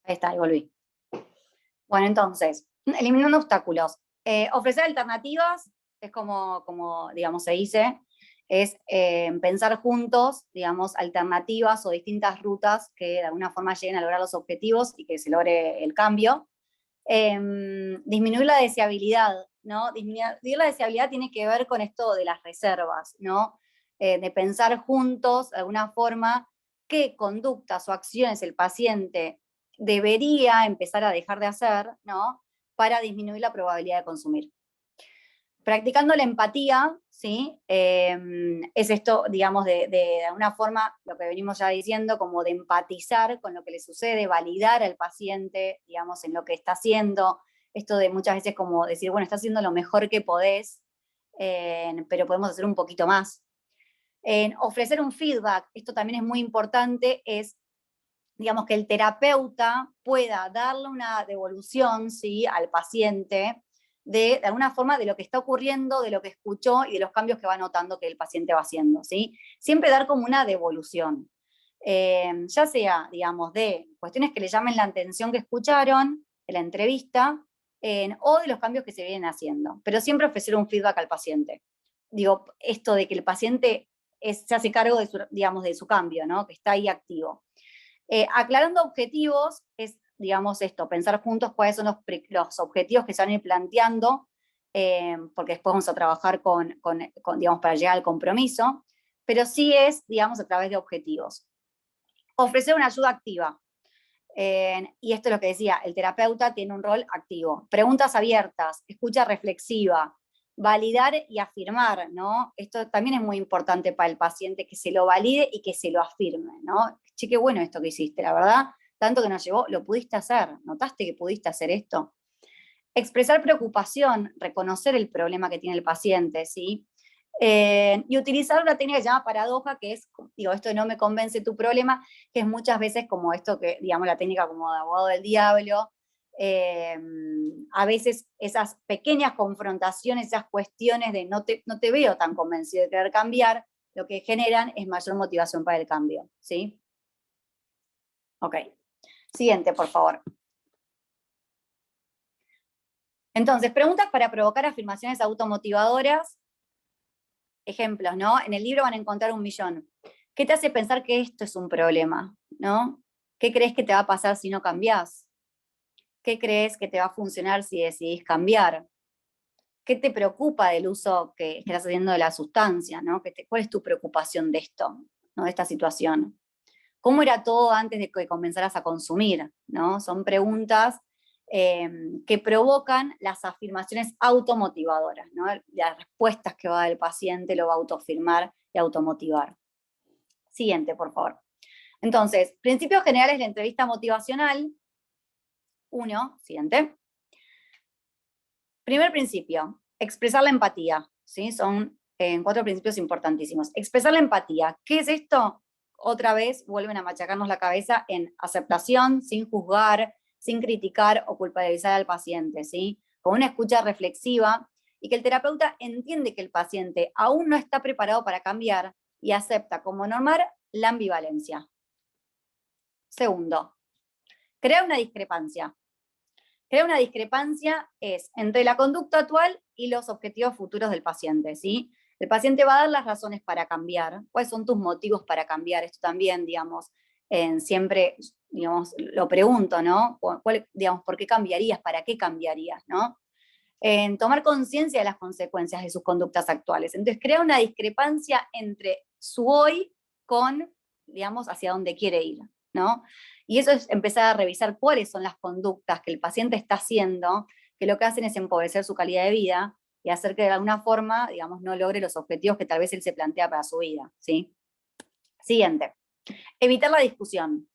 Speaker 2: Ahí está, ahí volví. Bueno, entonces, eliminando obstáculos. Ofrecer alternativas es como digamos, se dice, es pensar juntos, digamos, alternativas o distintas rutas que de alguna forma lleguen a lograr los objetivos y que se logre el cambio. Disminuir la deseabilidad, ¿no? Disminuir la deseabilidad tiene que ver con esto de las reservas, ¿no? De pensar juntos, de alguna forma, qué conductas o acciones el paciente debería empezar a dejar de hacer, ¿no? Para disminuir la probabilidad de consumir. Practicando la empatía, ¿sí? Es esto, digamos, de alguna forma, lo que venimos ya diciendo, como de empatizar con lo que le sucede, validar al paciente, digamos, en lo que está haciendo, esto de muchas veces como decir, bueno, estás haciendo lo mejor que podés, pero podemos hacer un poquito más. Ofrecer un feedback, esto también es muy importante, es, digamos, que el terapeuta pueda darle una devolución, ¿sí? Al paciente, de alguna forma de lo que está ocurriendo, de lo que escuchó y de los cambios que va notando que el paciente va haciendo, ¿sí? Siempre dar como una devolución, ya sea, digamos, de cuestiones que le llamen la atención que escucharon en la entrevista, o de los cambios que se vienen haciendo, pero siempre ofrecer un feedback al paciente. Digo, esto de que el paciente se hace cargo de su, digamos, de su cambio, ¿no? Que está ahí activo. Aclarando objetivos es, digamos, esto, pensar juntos cuáles son los objetivos que se van a ir planteando, porque después vamos a trabajar digamos, para llegar al compromiso, pero sí es, digamos, a través de objetivos. Ofrecer una ayuda activa. Y esto es lo que decía, el terapeuta tiene un rol activo. Preguntas abiertas, escucha reflexiva, validar y afirmar, ¿no? Esto también es muy importante para el paciente, que se lo valide y que se lo afirme, ¿no? Che, qué bueno esto que hiciste, la verdad, tanto que nos llevó, lo pudiste hacer, notaste que pudiste hacer esto. Expresar preocupación, reconocer el problema que tiene el paciente, ¿sí? Y utilizar una técnica que se llama paradoja, que es, digo, esto de no me convence tu problema, que es muchas veces como esto que, digamos, la técnica como de abogado del diablo. A veces esas pequeñas confrontaciones, esas cuestiones de no te veo tan convencido de querer cambiar, lo que generan es mayor motivación para el cambio, ¿sí? Ok. Siguiente, por favor. Entonces, preguntas para provocar afirmaciones automotivadoras. Ejemplos, ¿no? En el libro van a encontrar 1.000.000. ¿Qué te hace pensar que esto es un problema? ¿No? ¿Qué crees que te va a pasar si no cambias? ¿Qué crees que te va a funcionar si decidís cambiar? ¿Qué te preocupa del uso que estás haciendo de la sustancia? ¿No? ¿Cuál es tu preocupación de esto, ¿no? De esta situación? ¿Cómo era todo antes de que comenzaras a consumir? ¿No? Son preguntas que provocan las afirmaciones automotivadoras, ¿no? Las respuestas que va a dar el paciente lo va a autoafirmar y automotivar. Siguiente, por favor. Entonces, principios generales de la entrevista motivacional. 1, siguiente. Primer principio, expresar la empatía, ¿sí? Son 4 principios importantísimos. Expresar la empatía. ¿Qué es esto? Otra vez vuelven a machacarnos la cabeza en aceptación, sin juzgar, sin criticar o culpabilizar al paciente, ¿sí? Con una escucha reflexiva y que el terapeuta entiende que el paciente aún no está preparado para cambiar y acepta como normal la ambivalencia. Segundo, crea una discrepancia. Crear una discrepancia es entre la conducta actual y los objetivos futuros del paciente, ¿sí? El paciente va a dar las razones para cambiar. ¿Cuáles son tus motivos para cambiar? Esto también, digamos, siempre, digamos, lo pregunto, ¿no? Digamos, ¿por qué cambiarías? ¿Para qué cambiarías? ¿No? En tomar conciencia de las consecuencias de sus conductas actuales. Entonces, crea una discrepancia entre su hoy con, digamos, hacia dónde quiere ir, ¿no? Y eso es empezar a revisar cuáles son las conductas que el paciente está haciendo, que lo que hacen es empobrecer su calidad de vida y hacer que de alguna forma, digamos, no logre los objetivos que tal vez él se plantea para su vida, ¿sí? Siguiente. Evitar la discusión.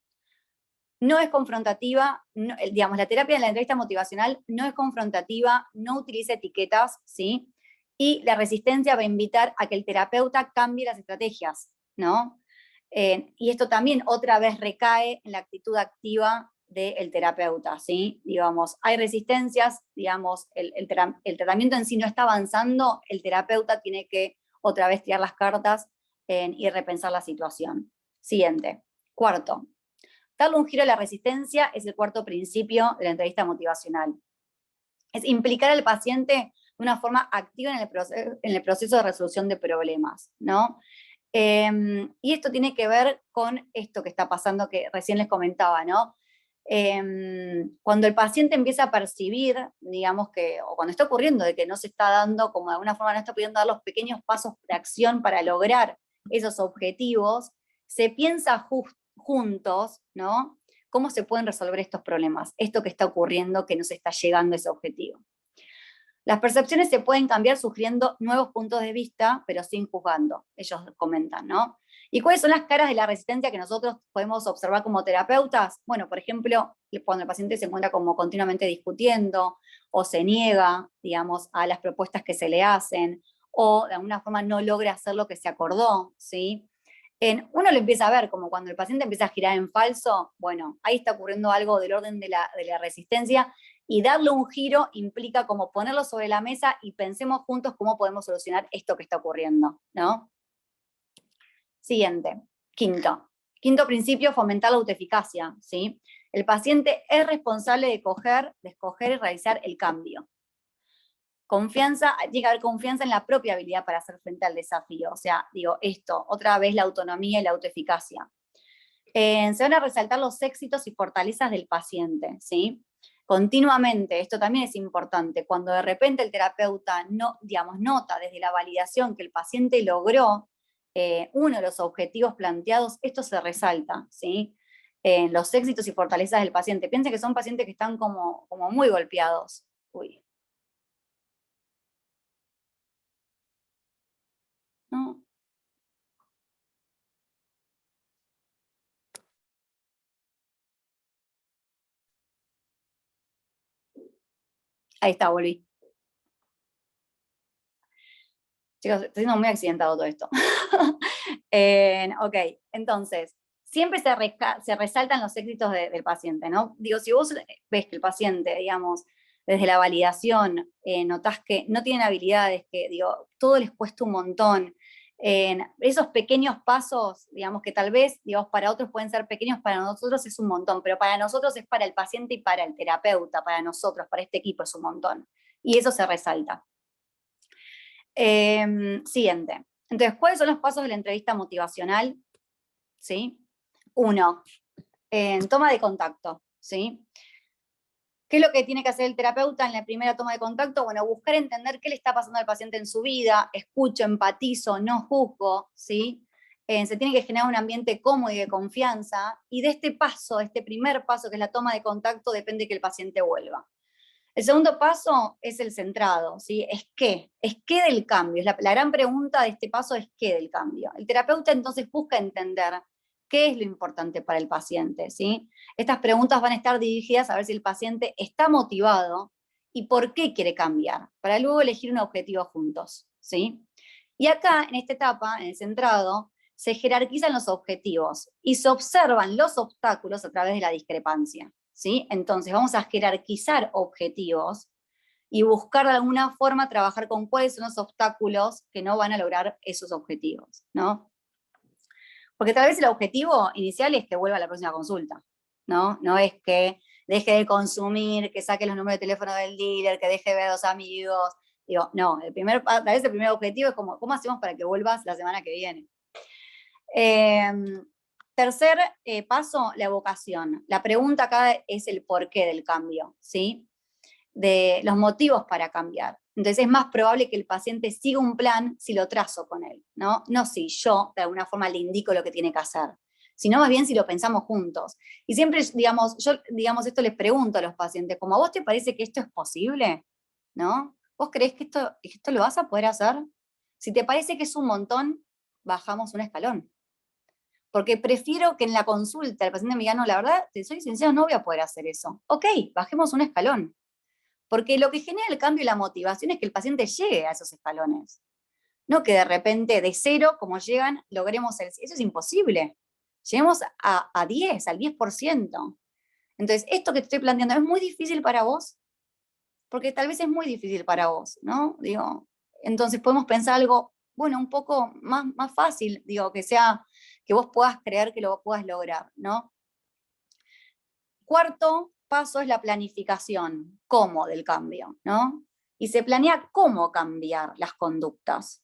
Speaker 2: No es confrontativa, no, digamos, la terapia de la entrevista motivacional no es confrontativa, no utiliza etiquetas, ¿sí? Y la resistencia va a invitar a que el terapeuta cambie las estrategias, ¿no? Y esto también otra vez recae en la actitud activa del terapeuta, ¿sí? Digamos, hay resistencias, digamos, el tratamiento en sí no está avanzando, el terapeuta tiene que otra vez tirar las cartas y repensar la situación. Siguiente. Cuarto. Darle un giro a la resistencia es el cuarto principio de la entrevista motivacional. Es implicar al paciente de una forma activa en el proceso de resolución de problemas, ¿no? Y esto tiene que ver con esto que está pasando, que recién les comentaba, ¿no? Cuando el paciente empieza a percibir, digamos que, o cuando está ocurriendo de que no se está dando, como de alguna forma no está pudiendo dar los pequeños pasos de acción para lograr esos objetivos, se piensa juntos, ¿no? ¿Cómo se pueden resolver estos problemas? Esto que está ocurriendo, que no se está llegando a ese objetivo. Las percepciones se pueden cambiar sugiriendo nuevos puntos de vista, pero sin juzgando, ellos comentan, ¿no? ¿Y cuáles son las caras de la resistencia que nosotros podemos observar como terapeutas? Bueno, por ejemplo, cuando el paciente se encuentra como continuamente discutiendo o se niega, digamos, a las propuestas que se le hacen, o de alguna forma no logra hacer lo que se acordó, ¿sí? Uno lo empieza a ver, como cuando el paciente empieza a girar en falso, bueno, ahí está ocurriendo algo del orden de la resistencia, y darle un giro implica como ponerlo sobre la mesa y pensemos juntos cómo podemos solucionar esto que está ocurriendo, ¿no? Siguiente, quinto. Quinto principio, fomentar la autoeficacia, ¿sí? El paciente es responsable de escoger y realizar el cambio. Confianza, tiene que haber confianza en la propia habilidad para hacer frente al desafío. O sea, digo, esto, otra vez la autonomía y la autoeficacia. Se van a resaltar los éxitos y fortalezas del paciente, ¿sí? Continuamente, esto también es importante, cuando de repente el terapeuta nota desde la validación que el paciente logró uno de los objetivos planteados, esto se resalta, ¿sí? Los éxitos y fortalezas del paciente. Piensen que son pacientes que están como muy golpeados. Uy. ¿No? Ahí está, volví. Chicos, estoy siendo muy accidentado todo esto. Ok, entonces, siempre se resaltan los éxitos del paciente, ¿no? Digo, si vos ves que el paciente, digamos, desde la validación, notás que no tienen habilidades, que, digo, todo les cuesta un montón, esos pequeños pasos, digamos, que tal vez, digamos, para otros pueden ser pequeños, para nosotros es un montón, pero para nosotros es para el paciente y para el terapeuta, para nosotros, para este equipo es un montón. Y eso se resalta. Siguiente. Entonces, ¿cuáles son los pasos de la entrevista motivacional? ¿Sí? 1. Toma de contacto. ¿Sí? ¿Qué es lo que tiene que hacer el terapeuta en la primera toma de contacto? Bueno, buscar entender qué le está pasando al paciente en su vida, escucho, empatizo, no juzgo, ¿sí? Se tiene que generar un ambiente cómodo y de confianza, y de este paso, este primer paso que es la toma de contacto, depende que el paciente vuelva. El segundo paso es el centrado, ¿sí? Es qué del cambio. La gran pregunta de este paso es qué del cambio. El terapeuta entonces busca entender qué es lo importante para el paciente, ¿sí? Estas preguntas van a estar dirigidas a ver si el paciente está motivado y por qué quiere cambiar, para luego elegir un objetivo juntos, ¿sí? Y acá, en esta etapa, en el centrado, se jerarquizan los objetivos y se observan los obstáculos a través de la discrepancia, ¿sí? Entonces vamos a jerarquizar objetivos y buscar de alguna forma trabajar con cuáles son los obstáculos que no van a lograr esos objetivos, ¿no? Porque tal vez el objetivo inicial es que vuelva a la próxima consulta, ¿no? No es que deje de consumir, que saque los números de teléfono del dealer, que deje de ver a los amigos, Digo, no, tal vez el primer objetivo es como, ¿cómo hacemos para que vuelvas la semana que viene? Tercer paso, la evocación. La pregunta acá es el porqué del cambio, ¿sí? De los motivos para cambiar. Entonces es más probable que el paciente siga un plan si lo trazo con él, ¿no? No si yo de alguna forma le indico lo que tiene que hacer, sino más bien si lo pensamos juntos. Y siempre, digamos, yo, digamos, esto les pregunto a los pacientes, como a vos te parece que esto es posible, ¿no? ¿Vos creés que esto lo vas a poder hacer? Si te parece que es un montón, bajamos un escalón. Porque prefiero que en la consulta el paciente me diga, no, la verdad, te soy sincero, no voy a poder hacer eso. Ok, bajemos un escalón. Porque lo que genera el cambio y la motivación es que el paciente llegue a esos escalones. No que de repente de 0, como llegan, logremos el... Eso es imposible. Lleguemos a 10, al 10%. Entonces, esto que te estoy planteando es muy difícil para vos, porque tal vez es muy difícil para vos, ¿no? Digo, entonces podemos pensar algo, bueno, un poco más fácil, digo, que sea, que vos puedas creer que lo puedas lograr, ¿no? Cuarto paso es la planificación, cómo del cambio, ¿no? Y se planea cómo cambiar las conductas.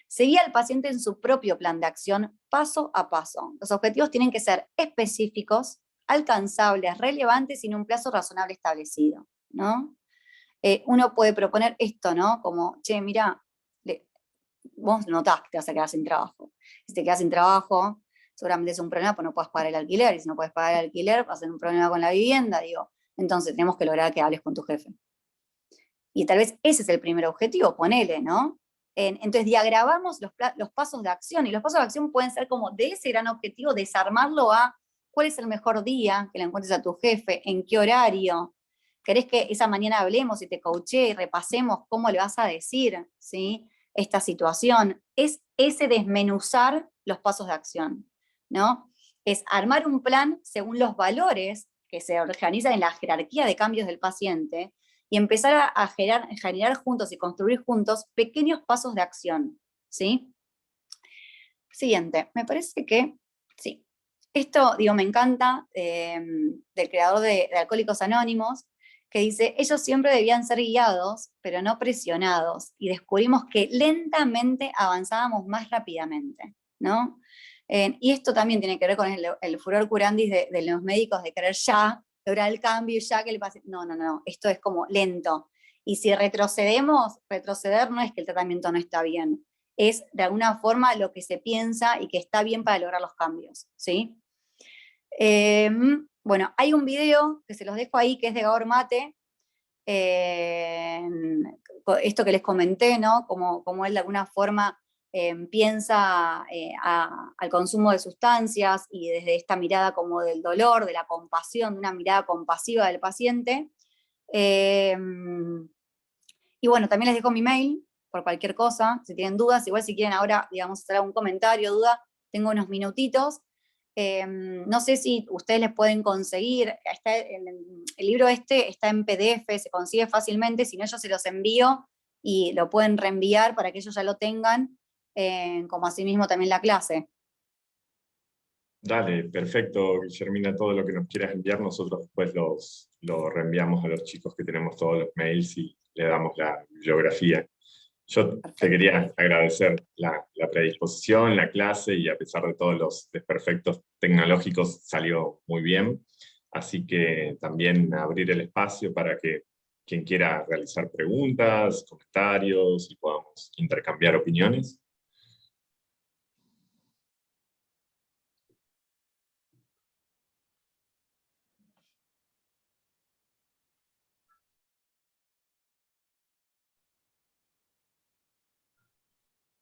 Speaker 2: Seguir al paciente en su propio plan de acción paso a paso. Los objetivos tienen que ser específicos, alcanzables, relevantes y en un plazo razonable establecido, ¿no? Uno puede proponer esto, ¿no? Como, che, mira, vos notás que te vas a quedar sin trabajo. Si te quedas sin trabajo, seguramente es un problema, pues no puedes pagar el alquiler, y si no puedes pagar el alquiler, va a ser un problema con la vivienda, digo. Entonces tenemos que lograr que hables con tu jefe. Y tal vez ese es el primer objetivo, ponele, ¿no? Entonces diagramamos los pasos de acción, y los pasos de acción pueden ser como de ese gran objetivo, desarmarlo a cuál es el mejor día que le encuentres a tu jefe, en qué horario, querés que esa mañana hablemos y te coaché y repasemos cómo le vas a decir, ¿sí? Esta situación. Es ese desmenuzar los pasos de acción, ¿no? Es armar un plan según los valores que se organizan en la jerarquía de cambios del paciente, y empezar a generar juntos y construir juntos pequeños pasos de acción, ¿sí? Siguiente, me parece que, sí, esto, digo, me encanta, del creador de Alcohólicos Anónimos, que dice, ellos siempre debían ser guiados, pero no presionados, y descubrimos que lentamente avanzábamos más rápidamente, ¿no? Y esto también tiene que ver con el furor curandis de los médicos de querer ya lograr el cambio, ya que el paciente... No, esto es como lento. Y si retrocedemos, retroceder no es que el tratamiento no está bien, es de alguna forma lo que se piensa y que está bien para lograr los cambios, ¿sí? Bueno, hay un video que se los dejo ahí, que es de Gabor Mate, esto que les comenté, ¿no? Como él de alguna forma piensa al consumo de sustancias, y desde esta mirada como del dolor, de la compasión, de una mirada compasiva del paciente. Y bueno, también les dejo mi mail por cualquier cosa, si tienen dudas, igual si quieren ahora, digamos, hacer algún comentario, duda, tengo unos minutitos. No sé si ustedes les pueden conseguir, el libro este está en PDF, se consigue fácilmente, si no yo se los envío y lo pueden reenviar para que ellos ya lo tengan, como asimismo también la clase.
Speaker 1: Dale, perfecto, Guillermina, todo lo que nos quieras enviar, nosotros después lo reenviamos a los chicos que tenemos todos los mails y le damos la bibliografía. Yo te quería agradecer la predisposición, la clase, y a pesar de todos los desperfectos tecnológicos salió muy bien. Así que también abrir el espacio para que quien quiera realizar preguntas, comentarios y podamos intercambiar opiniones.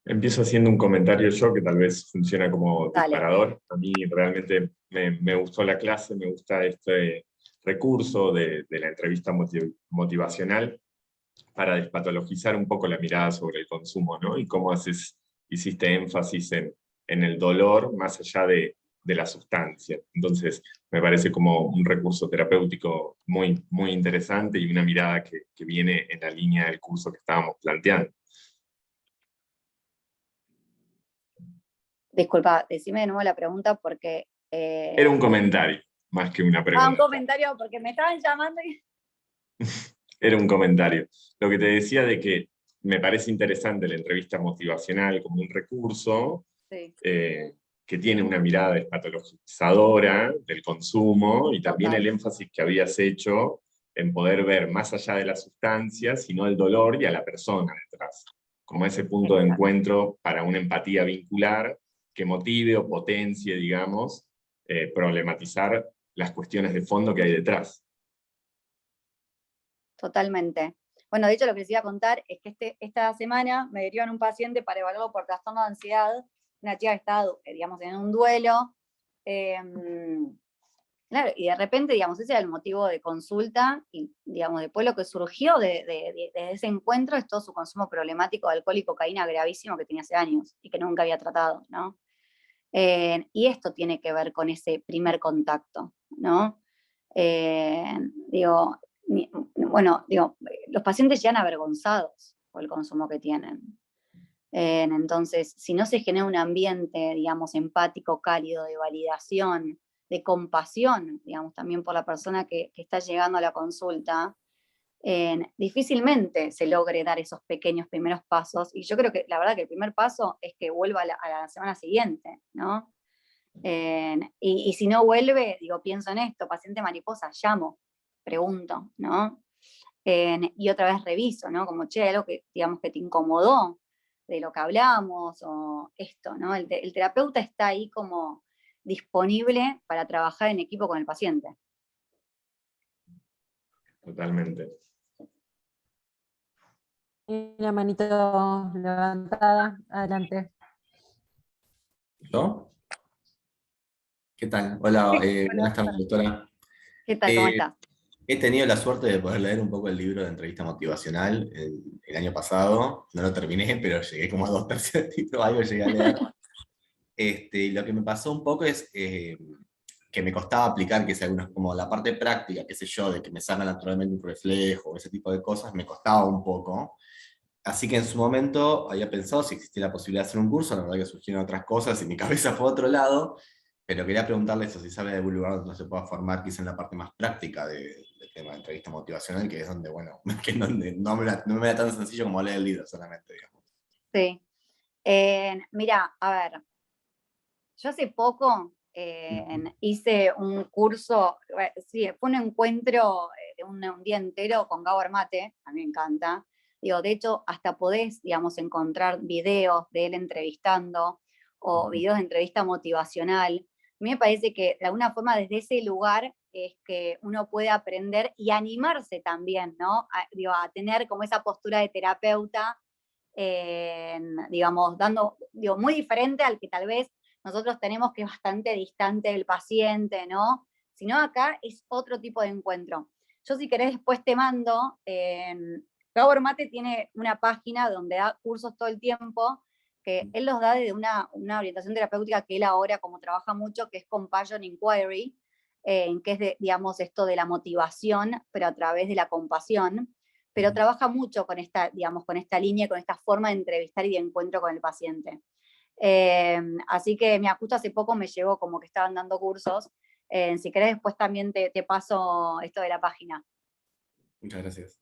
Speaker 1: Empiezo haciendo un comentario yo que tal vez funciona como disparador. A mí realmente me gustó la clase, me gusta este recurso de la entrevista motivacional para despatologizar un poco la mirada sobre el consumo, ¿no? Y cómo hiciste énfasis en el dolor más allá de la sustancia. Entonces, me parece como un recurso terapéutico muy, muy interesante y una mirada que viene en la línea del curso que estábamos planteando.
Speaker 2: Disculpa, decime de nuevo la pregunta porque...
Speaker 1: Era un comentario, más que una pregunta.
Speaker 2: Un comentario, porque me estaban llamando y...
Speaker 1: Era un comentario. Lo que te decía de que me parece interesante la entrevista motivacional como un recurso,
Speaker 2: Sí.
Speaker 1: Que tiene una mirada despatologizadora del consumo, y también el énfasis que habías hecho en poder ver más allá de la sustancia, sino el dolor y a la persona detrás, como ese punto de encuentro para una empatía vincular que motive o potencie, digamos, problematizar las cuestiones de fondo que hay detrás.
Speaker 2: Totalmente. Bueno, de hecho lo que les iba a contar es que esta semana me derivan un paciente para evaluarlo por trastorno de ansiedad, una chica que está, digamos, en un duelo, claro, y de repente, digamos, ese era el motivo de consulta, y, digamos, después lo que surgió de ese encuentro es todo su consumo problemático de alcohol y cocaína gravísimo que tenía hace años, y que nunca había tratado, ¿no? Y esto tiene que ver con ese primer contacto, ¿no? Digo, los pacientes llegan avergonzados por el consumo que tienen. Entonces, si no se genera un ambiente, digamos, empático, cálido, de validación, de compasión, digamos, también por la persona que está llegando a la consulta, difícilmente se logre dar esos pequeños primeros pasos. Y yo creo que la verdad que el primer paso es que vuelva a la semana siguiente, ¿no? Y si no vuelve, digo, pienso en esto, paciente mariposa, llamo, pregunto, ¿no? Y otra vez reviso, ¿no? Como, che, algo que, digamos, que te incomodó de lo que hablamos, o esto, ¿no? El terapeuta está ahí como disponible para trabajar en equipo con el paciente.
Speaker 1: Totalmente.
Speaker 4: Una manito levantada, adelante.
Speaker 5: ¿Yo? ¿Qué tal? Hola, buenas tardes, doctora.
Speaker 2: ¿Qué tal? ¿Cómo estás?
Speaker 5: He tenido la suerte de poder leer un poco el libro de entrevista motivacional el año pasado. No lo terminé, pero llegué como a 2/3 del libro, algo llegué a leer. Lo que me pasó un poco es que me costaba aplicar, que es algunos, como la parte práctica, qué sé yo, de que me salga naturalmente un reflejo, ese tipo de cosas, me costaba un poco. Así que en su momento había pensado si existía la posibilidad de hacer un curso, la verdad que surgieron otras cosas y mi cabeza fue a otro lado, pero quería preguntarle eso, si sabe de algún lugar donde se pueda formar, quizá en la parte más práctica del tema de entrevista motivacional, que es donde, bueno, que es donde no me da tan sencillo como leer el libro solamente, digamos.
Speaker 2: Sí. Mira, a ver, yo hace poco hice un curso, sí, fue un encuentro de un día entero con Gabor Mate, a mí me encanta. Digo, de hecho, hasta podés, digamos, encontrar videos de él entrevistando o videos de entrevista motivacional. A mí me parece que de alguna forma desde ese lugar es que uno puede aprender y animarse también, ¿no? A tener como esa postura de terapeuta, digamos, muy diferente al que tal vez nosotros tenemos, que es bastante distante del paciente, ¿no? Sino acá es otro tipo de encuentro. Yo, si querés, después te mando. Gabor Mate tiene una página donde da cursos todo el tiempo, que él los da desde una orientación terapéutica que él ahora, como trabaja mucho, que es Compassion Inquiry, que es, digamos, esto de la motivación, pero a través de la compasión. Pero trabaja mucho con esta, digamos, con esta línea, con esta forma de entrevistar y de encuentro con el paciente. Así que, mira, justo hace poco me llegó como que estaban dando cursos. Si querés, después también te paso esto de la página.
Speaker 5: Muchas gracias.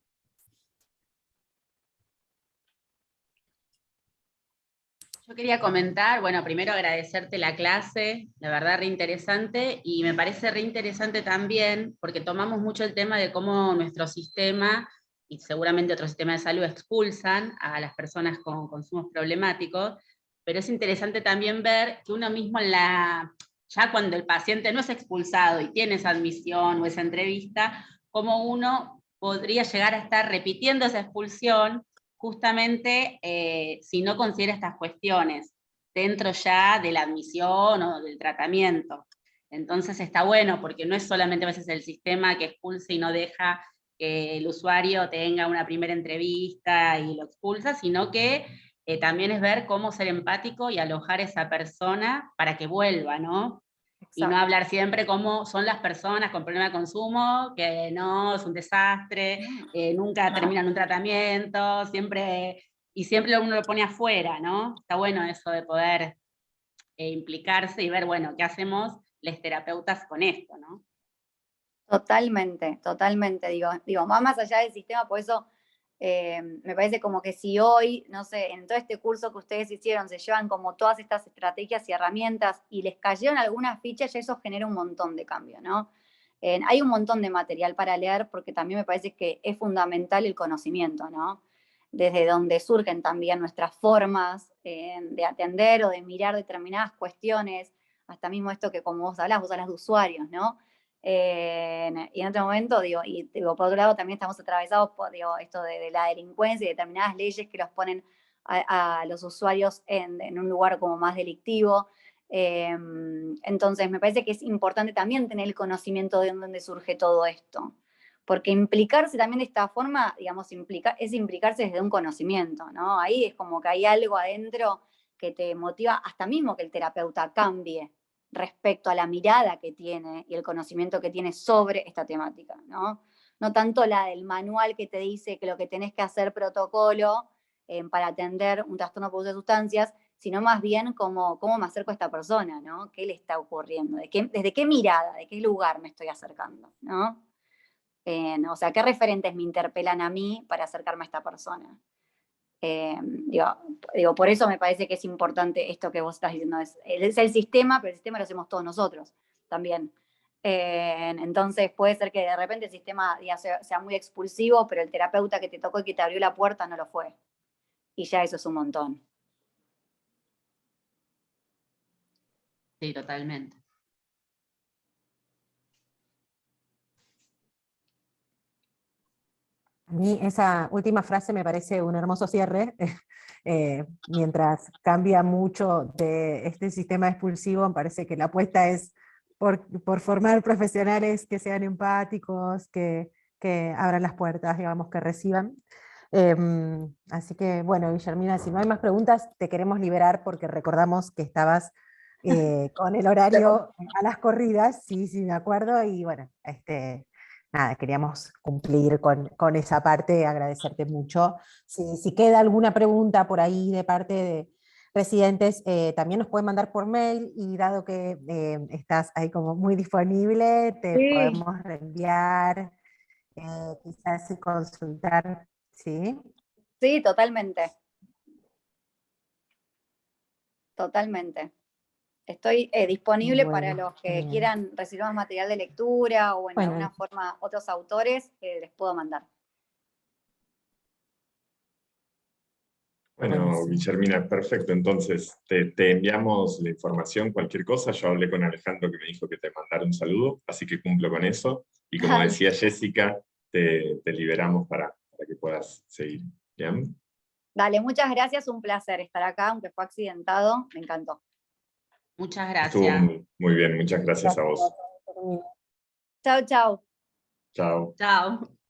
Speaker 3: Yo quería comentar, bueno, primero agradecerte la clase, la verdad re interesante, y me parece re interesante también porque tomamos mucho el tema de cómo nuestro sistema, y seguramente otros sistemas de salud, expulsan a las personas con consumos problemáticos, pero es interesante también ver que uno mismo ya cuando el paciente no es expulsado y tiene esa admisión o esa entrevista, cómo uno podría llegar a estar repitiendo esa expulsión justamente si no considera estas cuestiones dentro ya de la admisión o del tratamiento. Entonces está bueno, porque no es solamente a veces el sistema que expulsa y no deja que el usuario tenga una primera entrevista y lo expulsa, sino que también es ver cómo ser empático y alojar a esa persona para que vuelva, ¿no? Exacto. Y no hablar siempre como son las personas con problema de consumo, que no, es un desastre, nunca terminan un tratamiento, siempre uno lo pone afuera, ¿no? Está bueno eso de poder implicarse y ver, bueno, ¿qué hacemos los terapeutas con esto, no?
Speaker 2: Totalmente, totalmente, digo, va más allá del sistema, por eso Me parece como que si hoy, no sé, en todo este curso que ustedes hicieron, se llevan como todas estas estrategias y herramientas y les cayeron algunas fichas, ya eso genera un montón de cambio, ¿no? Hay un montón de material para leer porque también me parece que es fundamental el conocimiento, ¿no? Desde donde surgen también nuestras formas de atender o de mirar determinadas cuestiones, hasta mismo esto que como vos hablas de usuarios, ¿no? Y en otro momento, digo, por otro lado también estamos atravesados por esto de la delincuencia y determinadas leyes que los ponen a los usuarios en un lugar como más delictivo. Entonces me parece que es importante también tener el conocimiento de dónde surge todo esto, porque implicarse también de esta forma, digamos, es implicarse desde un conocimiento, ¿no? Ahí es como que hay algo adentro que te motiva hasta mismo que el terapeuta cambie respecto a la mirada que tiene y el conocimiento que tiene sobre esta temática, ¿no? No tanto la del manual que te dice que lo que tenés que hacer protocolo para atender un trastorno por uso de sustancias, sino más bien cómo me acerco a esta persona, ¿no? ¿Qué le está ocurriendo? ¿Desde qué mirada, de qué lugar me estoy acercando, ¿no? O sea, ¿qué referentes me interpelan a mí para acercarme a esta persona? Digo, por eso me parece que es importante esto que vos estás diciendo, es el sistema, pero el sistema lo hacemos todos nosotros también. Entonces puede ser que de repente el sistema sea muy expulsivo, pero el terapeuta que te tocó y que te abrió la puerta no lo fue. Y ya eso es un montón.
Speaker 3: Sí, totalmente.
Speaker 4: A mí esa última frase me parece un hermoso cierre. Mientras cambia mucho de este sistema expulsivo, me parece que la apuesta es por formar profesionales que sean empáticos, que abran las puertas, digamos, que reciban. Así que, bueno, Guillermina, si no hay más preguntas, te queremos liberar porque recordamos que estabas con el horario a las corridas, sí, me acuerdo, y bueno, nada, queríamos cumplir con esa parte, agradecerte mucho. Si queda alguna pregunta por ahí de parte de residentes, también nos pueden mandar por mail, y dado que estás ahí como muy disponible, te podemos reenviar, quizás y consultar, ¿sí?
Speaker 2: Sí, totalmente. Totalmente. Estoy disponible para los que quieran recibir más material de lectura o en alguna forma otros autores que les puedo mandar.
Speaker 1: Bueno, Guillermina, perfecto. Entonces, te enviamos la información, cualquier cosa. Yo hablé con Alejandro que me dijo que te mandara un saludo, así que cumplo con eso. Y como decía Jessica, te liberamos para que puedas seguir. ¿Bien?
Speaker 2: Dale, muchas gracias. Un placer estar acá, aunque fue accidentado. Me encantó.
Speaker 3: Muchas
Speaker 1: Estuvo
Speaker 3: gracias.
Speaker 1: muy bien. Muchas gracias a vos.
Speaker 2: Chau, chau.
Speaker 1: Chao.
Speaker 3: Chao.